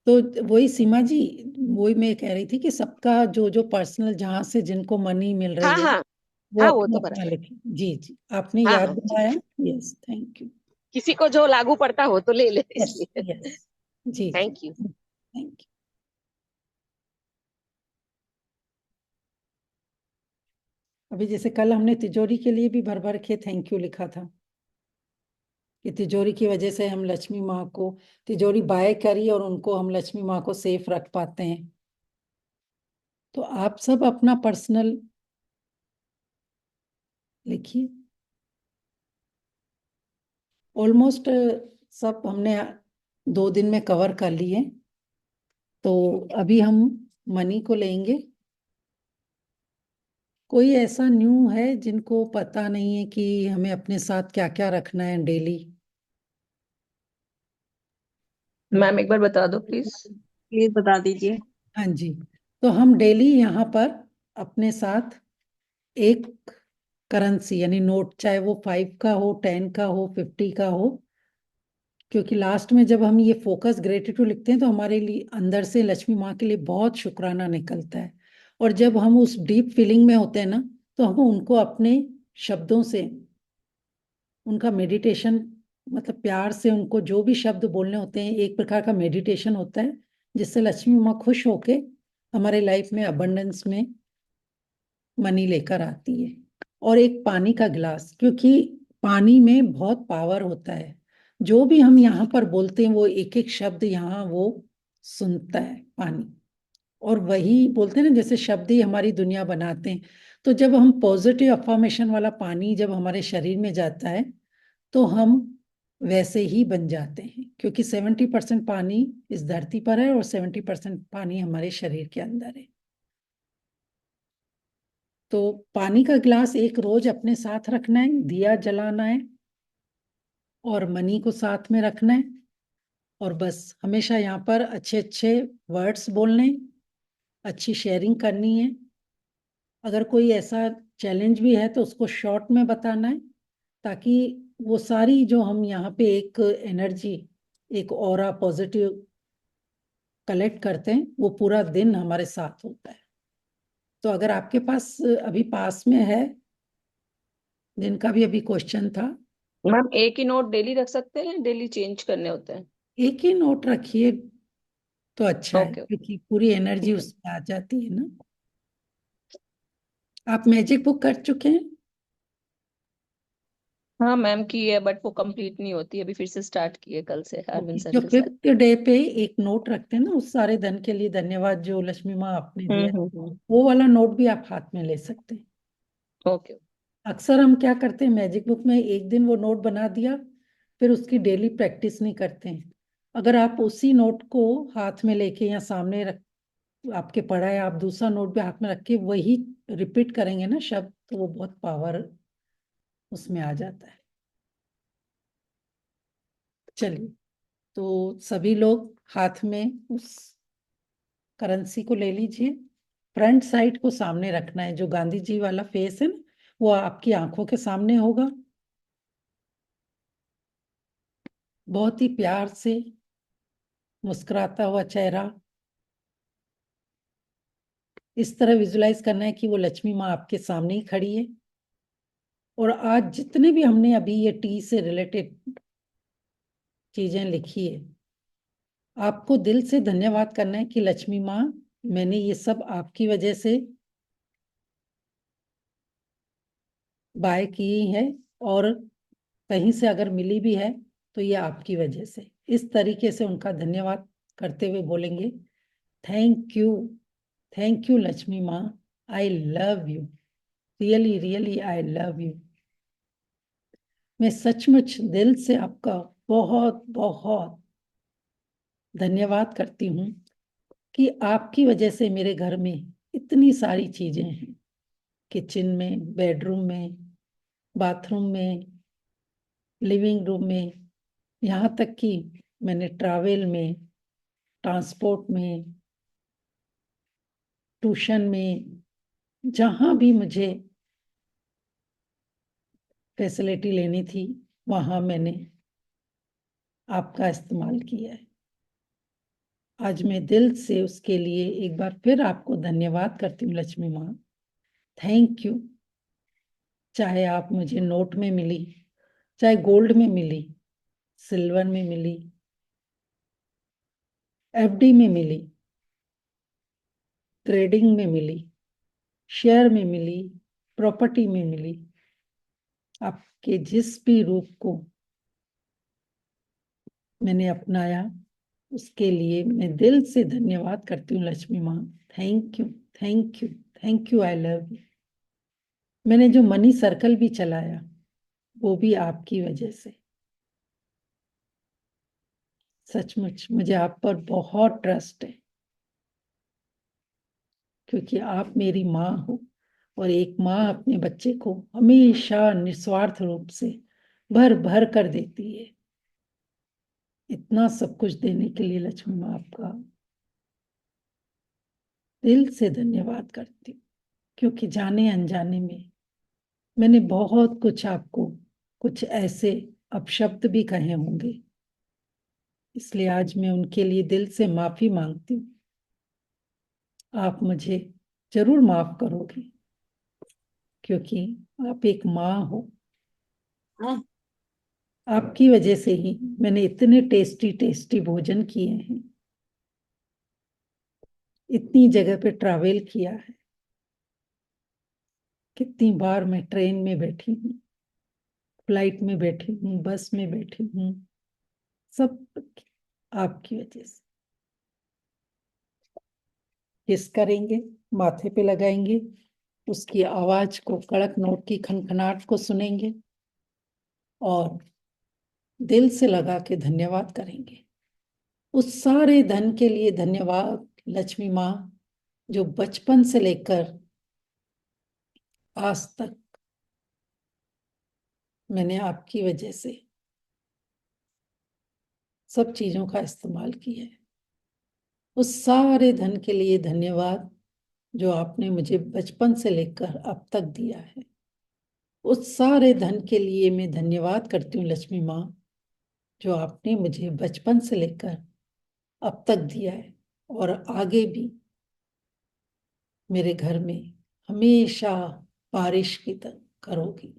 तो वही सीमा जी, वही मैं कह रही थी कि सबका जो जो पर्सनल जहाँ से जिनको मनी मिल हाँ रही है हाँ वो हाँ, वो अपना तो अपना बराबर। लिखें। जी जी, आपने हाँ याद हाँ जी, दिलाया। Yes, thank you. किसी को जो लागू पड़ता हो तो ले ले, यस इसलिए यस, जी जी, थैंक यू। Thank you. अभी जैसे कल हमने तिजोरी के लिए भी भर भर के थैंक यू लिखा था कि तिजोरी की वजह से हम लक्ष्मी माँ को, तिजोरी बाय करी और उनको हम लक्ष्मी माँ को सेफ रख पाते हैं। तो आप सब अपना पर्सनल लिखिए। ऑलमोस्ट सब हमने 2 दिन में कवर कर लिए, तो अभी हम मनी को लेंगे। कोई ऐसा न्यू है जिनको पता नहीं है कि हमें अपने साथ क्या क्या रखना है डेली? मैम एक बार बता दो प्लीज। प्लीज बता दीजिए। हाँ जी, तो हम डेली यहाँ पर अपने साथ एक करेंसी यानी नोट, चाहे वो 5 का हो, 10 का हो, 50 का हो, क्योंकि लास्ट में जब हम ये फोकस ग्रेटिट्यूड लिखते हैं तो हमारे लिए अंदर से लक्ष्मी माँ के लिए बहुत शुक्राना निकलता है। और जब हम उस डीप फीलिंग में होते हैं ना, तो हम उनको अपने शब्दों से, उनका मेडिटेशन, मतलब प्यार से उनको जो भी शब्द बोलने होते हैं, एक प्रकार का मेडिटेशन होता है जिससे लक्ष्मी माँ खुश होके हमारे लाइफ में अबंडेंस में मनी लेकर आती है। और एक पानी का गिलास, क्योंकि पानी में बहुत पावर होता है, जो भी हम यहाँ पर बोलते हैं वो एक एक शब्द यहाँ वो सुनता है पानी, और वही बोलते हैं ना, जैसे शब्द ही हमारी दुनिया बनाते हैं। तो जब हम पॉजिटिव अफर्मेशन वाला पानी जब हमारे शरीर में जाता है तो हम वैसे ही बन जाते हैं, क्योंकि 70% पानी इस धरती पर है और 70% पानी हमारे शरीर के अंदर है। तो पानी का गिलास एक रोज अपने साथ रखना है, दिया जलाना है, और मनी को साथ में रखना है। और बस हमेशा यहाँ पर अच्छे अच्छे वर्ड्स बोलने, अच्छी शेयरिंग करनी है। अगर कोई ऐसा चैलेंज भी है तो उसको शॉर्ट में बताना है, ताकि वो सारी जो हम यहाँ पे एक एनर्जी, एक ऑरा पॉजिटिव कलेक्ट करते हैं, वो पूरा दिन हमारे साथ होता है। तो अगर आपके पास अभी पास में है, जिनका भी अभी क्वेश्चन था, मैम एक ही नोट डेली रख सकते हैं, डेली चेंज करने होते हैं? एक ही नोट रखिए तो अच्छा है, ओके, क्योंकि पूरी एनर्जी ठीक है। उसमें आ जाती है ना। आप मैजिक बुक कर चुके हैं? हाँ मैम की है, बट वो कंप्लीट नहीं होती, अभी फिर से स्टार्ट की है कल से अरविंद सर जो के साथ। 5th डे पे एक नोट रखते हैं ना, उस सारे धन के लिए धन्यवाद जो लक्ष्मी माँ आपने दिया, हम्म। वो वाला नोट भी आप हाथ में ले सकते हैं। ओके। अक्सर हम क्या करते हैं, मैजिक बुक में एक दिन वो नोट बना दिया, फिर उसकी डेली प्रैक्टिस नहीं करते हैं। अगर आप उसी नोट को हाथ में लेके या सामने रख, आपके पड़ा है, आप दूसरा नोट भी हाथ में रख के वही रिपीट करेंगे ना शब्द, तो वो बहुत पावर उसमें आ जाता है। चलिए, तो सभी लोग हाथ में उस करेंसी को ले लीजिए। फ्रंट साइड को सामने रखना है, जो गांधी जी वाला फेस है ना, वो आपकी आंखों के सामने होगा। बहुत ही प्यार से मुस्कुराता हुआ चेहरा, इस तरह विजुलाइज करना है कि वो लक्ष्मी माँ आपके सामने ही खड़ी है। और आज जितने भी हमने अभी ये टी से रिलेटेड चीजें लिखी है, आपको दिल से धन्यवाद करना है कि लक्ष्मी माँ, मैंने ये सब आपकी वजह से बाय की है, और कहीं से अगर मिली भी है तो ये आपकी वजह से। इस तरीके से उनका धन्यवाद करते हुए बोलेंगे, थैंक यू लक्ष्मी माँ, I love you, really really I love you. मैं सचमुच दिल से आपका बहुत बहुत धन्यवाद करती हूँ कि आपकी वजह से मेरे घर में इतनी सारी चीजें हैं, किचन में, बेडरूम में, बाथरूम में, लिविंग रूम में, यहाँ तक कि मैंने ट्रैवल में, ट्रांसपोर्ट में, ट्यूशन में, जहां भी मुझे फैसिलिटी लेनी थी, वहां मैंने आपका इस्तेमाल किया है। आज मैं दिल से उसके लिए एक बार फिर आपको धन्यवाद करती हूँ लक्ष्मी माँ। Thank you. चाहे आप मुझे नोट में मिली, चाहे गोल्ड में मिली, सिल्वर में मिली, एफडी में मिली, ट्रेडिंग में मिली, शेयर में मिली, प्रॉपर्टी में मिली, आपके जिस भी रूप को मैंने अपनाया, उसके लिए मैं दिल से धन्यवाद करती हूँ लक्ष्मी माँ। Thank you, thank you, thank you, I love you. मैंने जो मनी सर्कल भी चलाया, वो भी आपकी वजह से। सचमुच मुझे आप पर बहुत ट्रस्ट है, क्योंकि आप मेरी माँ हो, और एक माँ अपने बच्चे को हमेशा निस्वार्थ रूप से भर भर कर देती है। इतना सब कुछ देने के लिए लक्ष्मी माँ आपका दिल से धन्यवाद करती हूँ, क्योंकि जाने अनजाने में मैंने बहुत कुछ आपको, कुछ ऐसे अपशब्द भी कहे होंगे, इसलिए आज मैं उनके लिए दिल से माफी मांगती हूँ। आप मुझे जरूर माफ करोगे, क्योंकि आप एक माँ हो। आपकी वजह से ही मैंने इतने टेस्टी टेस्टी भोजन किए हैं, इतनी जगह पे ट्रैवल किया है, कितनी बार मैं ट्रेन में बैठी हूँ, फ्लाइट में बैठी हूँ, बस में बैठी हूँ, सब आपकी वजह से। किस करेंगे, माथे पे लगाएंगे, उसकी आवाज को, कड़क नोट की खनखनाट को सुनेंगे, और दिल से लगा के धन्यवाद करेंगे। उस सारे धन के लिए धन्यवाद लक्ष्मी माँ, जो बचपन से लेकर आज तक मैंने आपकी वजह से सब चीजों का इस्तेमाल किया है। उस सारे धन के लिए धन्यवाद जो आपने मुझे बचपन से लेकर अब तक दिया है। उस सारे धन के लिए मैं धन्यवाद करती हूँ लक्ष्मी माँ, जो आपने मुझे बचपन से लेकर अब तक दिया है और आगे भी मेरे घर में हमेशा बारिश की तरह करोगी।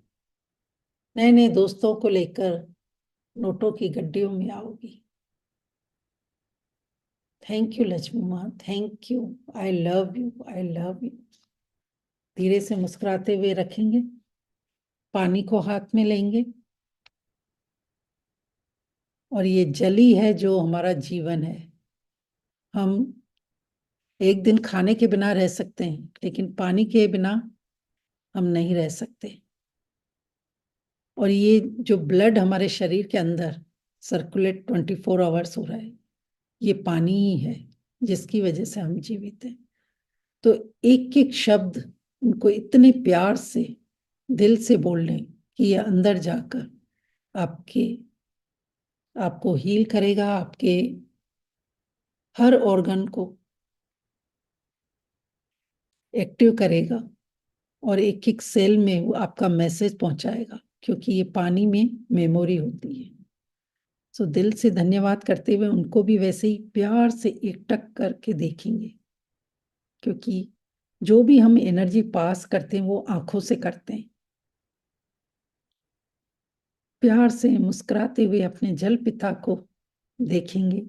नए नए दोस्तों को लेकर नोटों की गड्डियों में आओगी। थैंक यू लक्ष्मी माँ, thank you. I love you, I love you. धीरे से मुस्कुराते हुए रखेंगे, पानी को हाथ में लेंगे, और ये जल ही है जो हमारा जीवन है। हम एक दिन खाने के बिना रह सकते हैं, लेकिन पानी के बिना हम नहीं रह सकते। और ये जो ब्लड हमारे शरीर के अंदर सर्कुलेट 24 आवर्स हो रहा है, ये पानी ही है जिसकी वजह से हम जीवित हैं। तो एक एक शब्द उनको इतने प्यार से दिल से बोलने कि ये अंदर जाकर आपको हील करेगा, आपके हर ऑर्गन को एक्टिव करेगा और एक एक सेल में वो आपका मैसेज पहुंचाएगा, क्योंकि ये पानी में मेमोरी होती है। सो दिल से धन्यवाद करते हुए उनको भी वैसे ही प्यार से एकटक करके देखेंगे, क्योंकि जो भी हम एनर्जी पास करते हैं वो आंखों से करते हैं। प्यार से मुस्कुराते हुए अपने जल पिता को देखेंगे।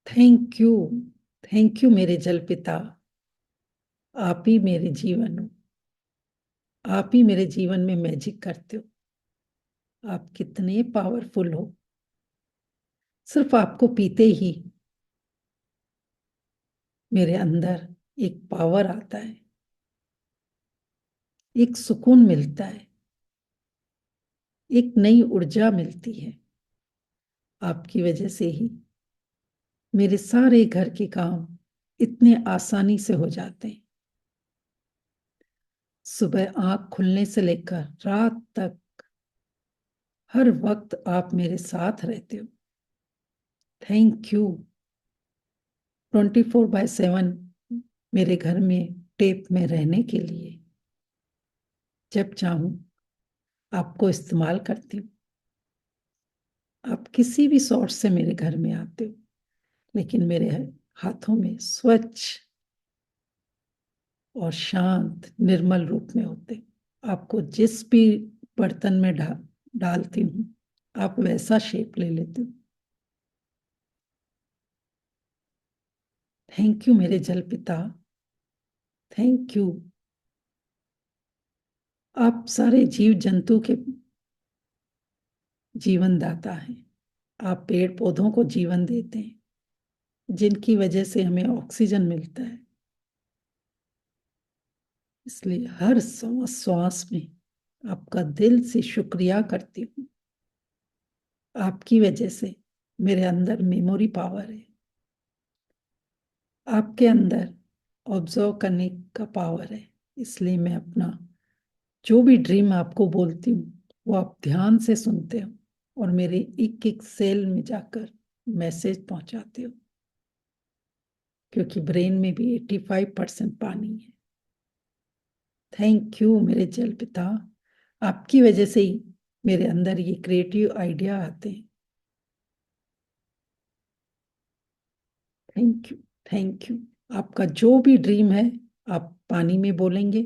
थैंक यू मेरे जल पिता। आप ही मेरे जीवन हो, आप ही मेरे जीवन में मैजिक करते हो। आप कितने पावरफुल हो। सिर्फ आपको पीते ही मेरे अंदर एक पावर आता है, एक सुकून मिलता है, एक नई ऊर्जा मिलती है। आपकी वजह से ही मेरे सारे घर के काम इतने आसानी से हो जाते हैं। सुबह आंख खुलने से लेकर रात तक हर वक्त आप मेरे साथ रहते हो। Thank you. 24/7 मेरे घर में टेप में रहने के लिए। जब चाहूं आपको इस्तेमाल करती हूँ। आप किसी भी सोर्स से मेरे घर में आते हो, लेकिन मेरे हाथों में स्वच्छ और शांत निर्मल रूप में होते हो। आपको जिस भी बर्तन में डालती हूँ आप वैसा शेप ले लेते हो। थैंक यू मेरे जल पिता, थैंक यू। आप सारे जीव जंतु के जीवन दाता हैं। आप पेड़ पौधों को जीवन देते हैं, जिनकी वजह से हमें ऑक्सीजन मिलता है। इसलिए हर श्वास में आपका दिल से शुक्रिया करती हूँ। आपकी वजह से मेरे अंदर मेमोरी पावर है, आपके अंदर ऑब्जर्व करने का पावर है। इसलिए मैं अपना जो भी ड्रीम आपको बोलती हूँ वो आप ध्यान से सुनते हो और मेरे एक एक सेल में जाकर मैसेज पहुंचाते हो, क्योंकि ब्रेन में भी 85% पानी है। थैंक यू मेरे जल पिता। आपकी वजह से ही मेरे अंदर ये क्रिएटिव आइडिया आते हैं। Thank you, thank you. आपका जो भी ड्रीम है आप पानी में बोलेंगे।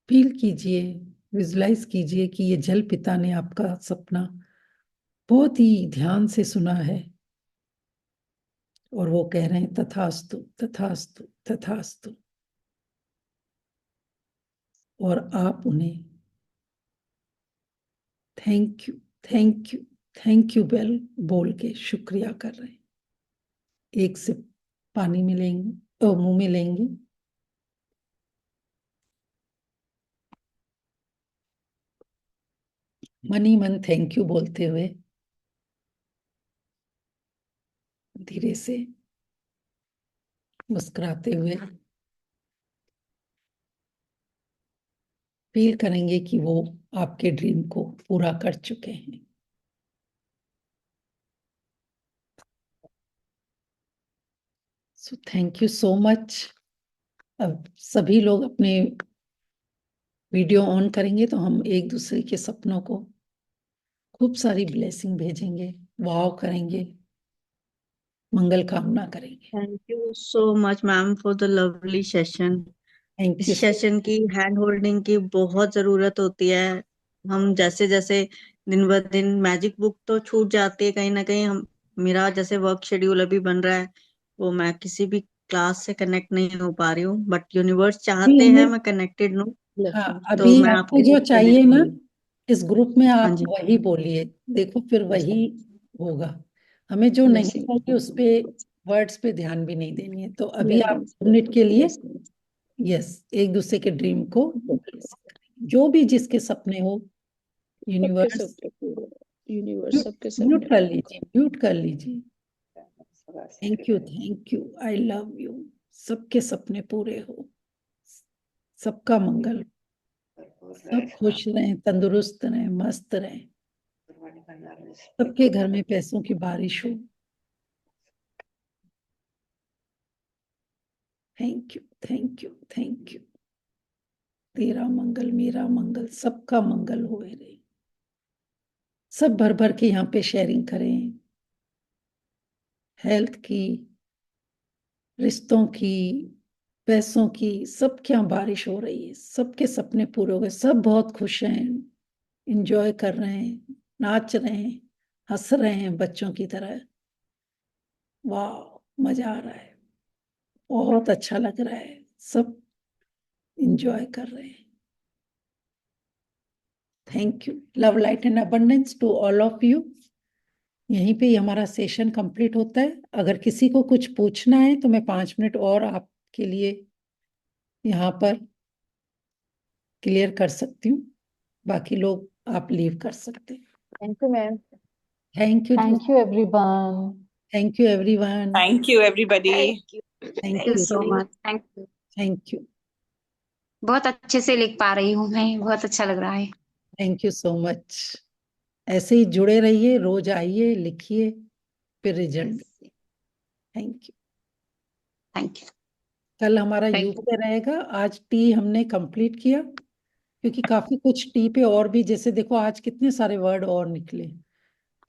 फील कीजिए, विजुलाइज कीजिए कि ये जल पिता ने आपका सपना बहुत ही ध्यान से सुना है और वो कह रहे हैं तथास्तु, तथास्तु, तथास्तु। और आप उन्हें thank you, thank you, thank you बोल के शुक्रिया कर रहे हैं। एक सिप पानी में लेंगे तो मुंह में लेंगे। मन ही मन थैंक यू बोलते हुए धीरे से मुस्कुराते हुए फील करेंगे कि वो आपके ड्रीम को पूरा कर चुके हैं। सो थैंक यू सो मच। अब सभी लोग अपने वीडियो ऑन करेंगे तो हम एक दूसरे के सपनों को खूब सारी ब्लेसिंग भेजेंगे, वाव करेंगे, मंगल कामना करेंगे। Thank you so much ma'am for the lovely session. Thank इस यू। सेशन की हैंड होल्डिंग की बहुत जरूरत होती है। हम जैसे जैसे दिन ब दिन मैजिक बुक तो छूट जाती है कहीं ना कहीं। हम मेरा जैसे वर्क शेड्यूल अभी बन रहा है, वो मैं किसी भी क्लास से कनेक्ट नहीं हो पा रही हूँ, बट यूनिवर्स चाहते हैं मैं कनेक्टेड हूँ, हाँ, तो अभी मैं आपको आपके जो साथ चाहिए कनेक्ट ना हूँ। इस ग्रुप में हाँ आप जी। वही बोलिए, देखो फिर वही होगा। हमें जो नहीं चाहिए उस पे वर्ड्स पे ध्यान भी नहीं देनी है। तो अभी आप मिनट के लिए यस एक दूसरे के ड्रीम को जो भी जिसके सपने हो यूनिवर्स यूनिवर्स सबके म्यूट सपने कर लीजिए, म्यूट कर लीजिए। Thank you, I love you. सबके सपने पूरे हो, सबका मंगल, सब खुश रहें, तंदुरुस्त रहें, मस्त रहें, सबके घर में पैसों की बारिश हो। Thank you, thank you, thank you. तेरा मंगल मेरा मंगल, सबका मंगल होए रहे। सब भर भर के यहाँ पे शेयरिंग करें, हेल्थ की, रिश्तों की, पैसों की, सब क्या बारिश हो रही है। सबके सपने पूरे हो गए, सब बहुत खुश हैं, इंजॉय कर रहे हैं, नाच रहे हैं, हंस रहे हैं बच्चों की तरह। वाह, मजा आ रहा है, बहुत अच्छा लग रहा है, सब इंजॉय कर रहे हैं। Thank you, love light and abundance to all of you. यहीं पे ही हमारा सेशन कंप्लीट होता है। अगर किसी को कुछ पूछना है तो मैं 5 मिनट और आपके लिए यहाँ पर क्लियर कर सकती हूँ, बाकी लोग आप लीव कर सकते हैं। Thank you ma'am. Thank you, Thank you, everyone. Thank you everyone, Thank you, everybody. Thank thank you, so much. Thank you. Thank you, बहुत अच्छे से लिख पा रही हूँ मैं, बहुत अच्छा लग रहा है। Thank you so much. ऐसे ही जुड़े रहिए, रोज आइए, लिखिए, फिर result. Thank you. Thank you. कल हमारा Thank यू पे रहेगा। आज टी हमने कंप्लीट किया क्योंकि काफी कुछ टी पे और भी, जैसे देखो आज कितने सारे वर्ड और निकले,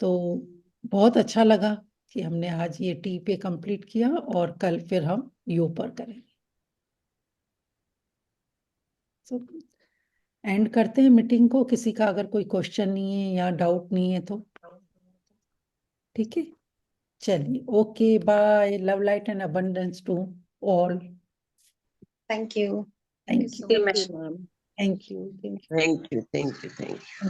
तो बहुत अच्छा लगा कि हमने आज ये टी पे कंप्लीट किया और कल फिर हम यू पर करेंगे। तो एंड करते हैं मीटिंग को। किसी का अगर कोई क्वेश्चन नहीं है या डाउट नहीं है तो ठीक है, चलिए, okay, bye, love light and abundance to all. Thank you. Thank you, thank you ma'am. Thank you. you, thank you, thank you.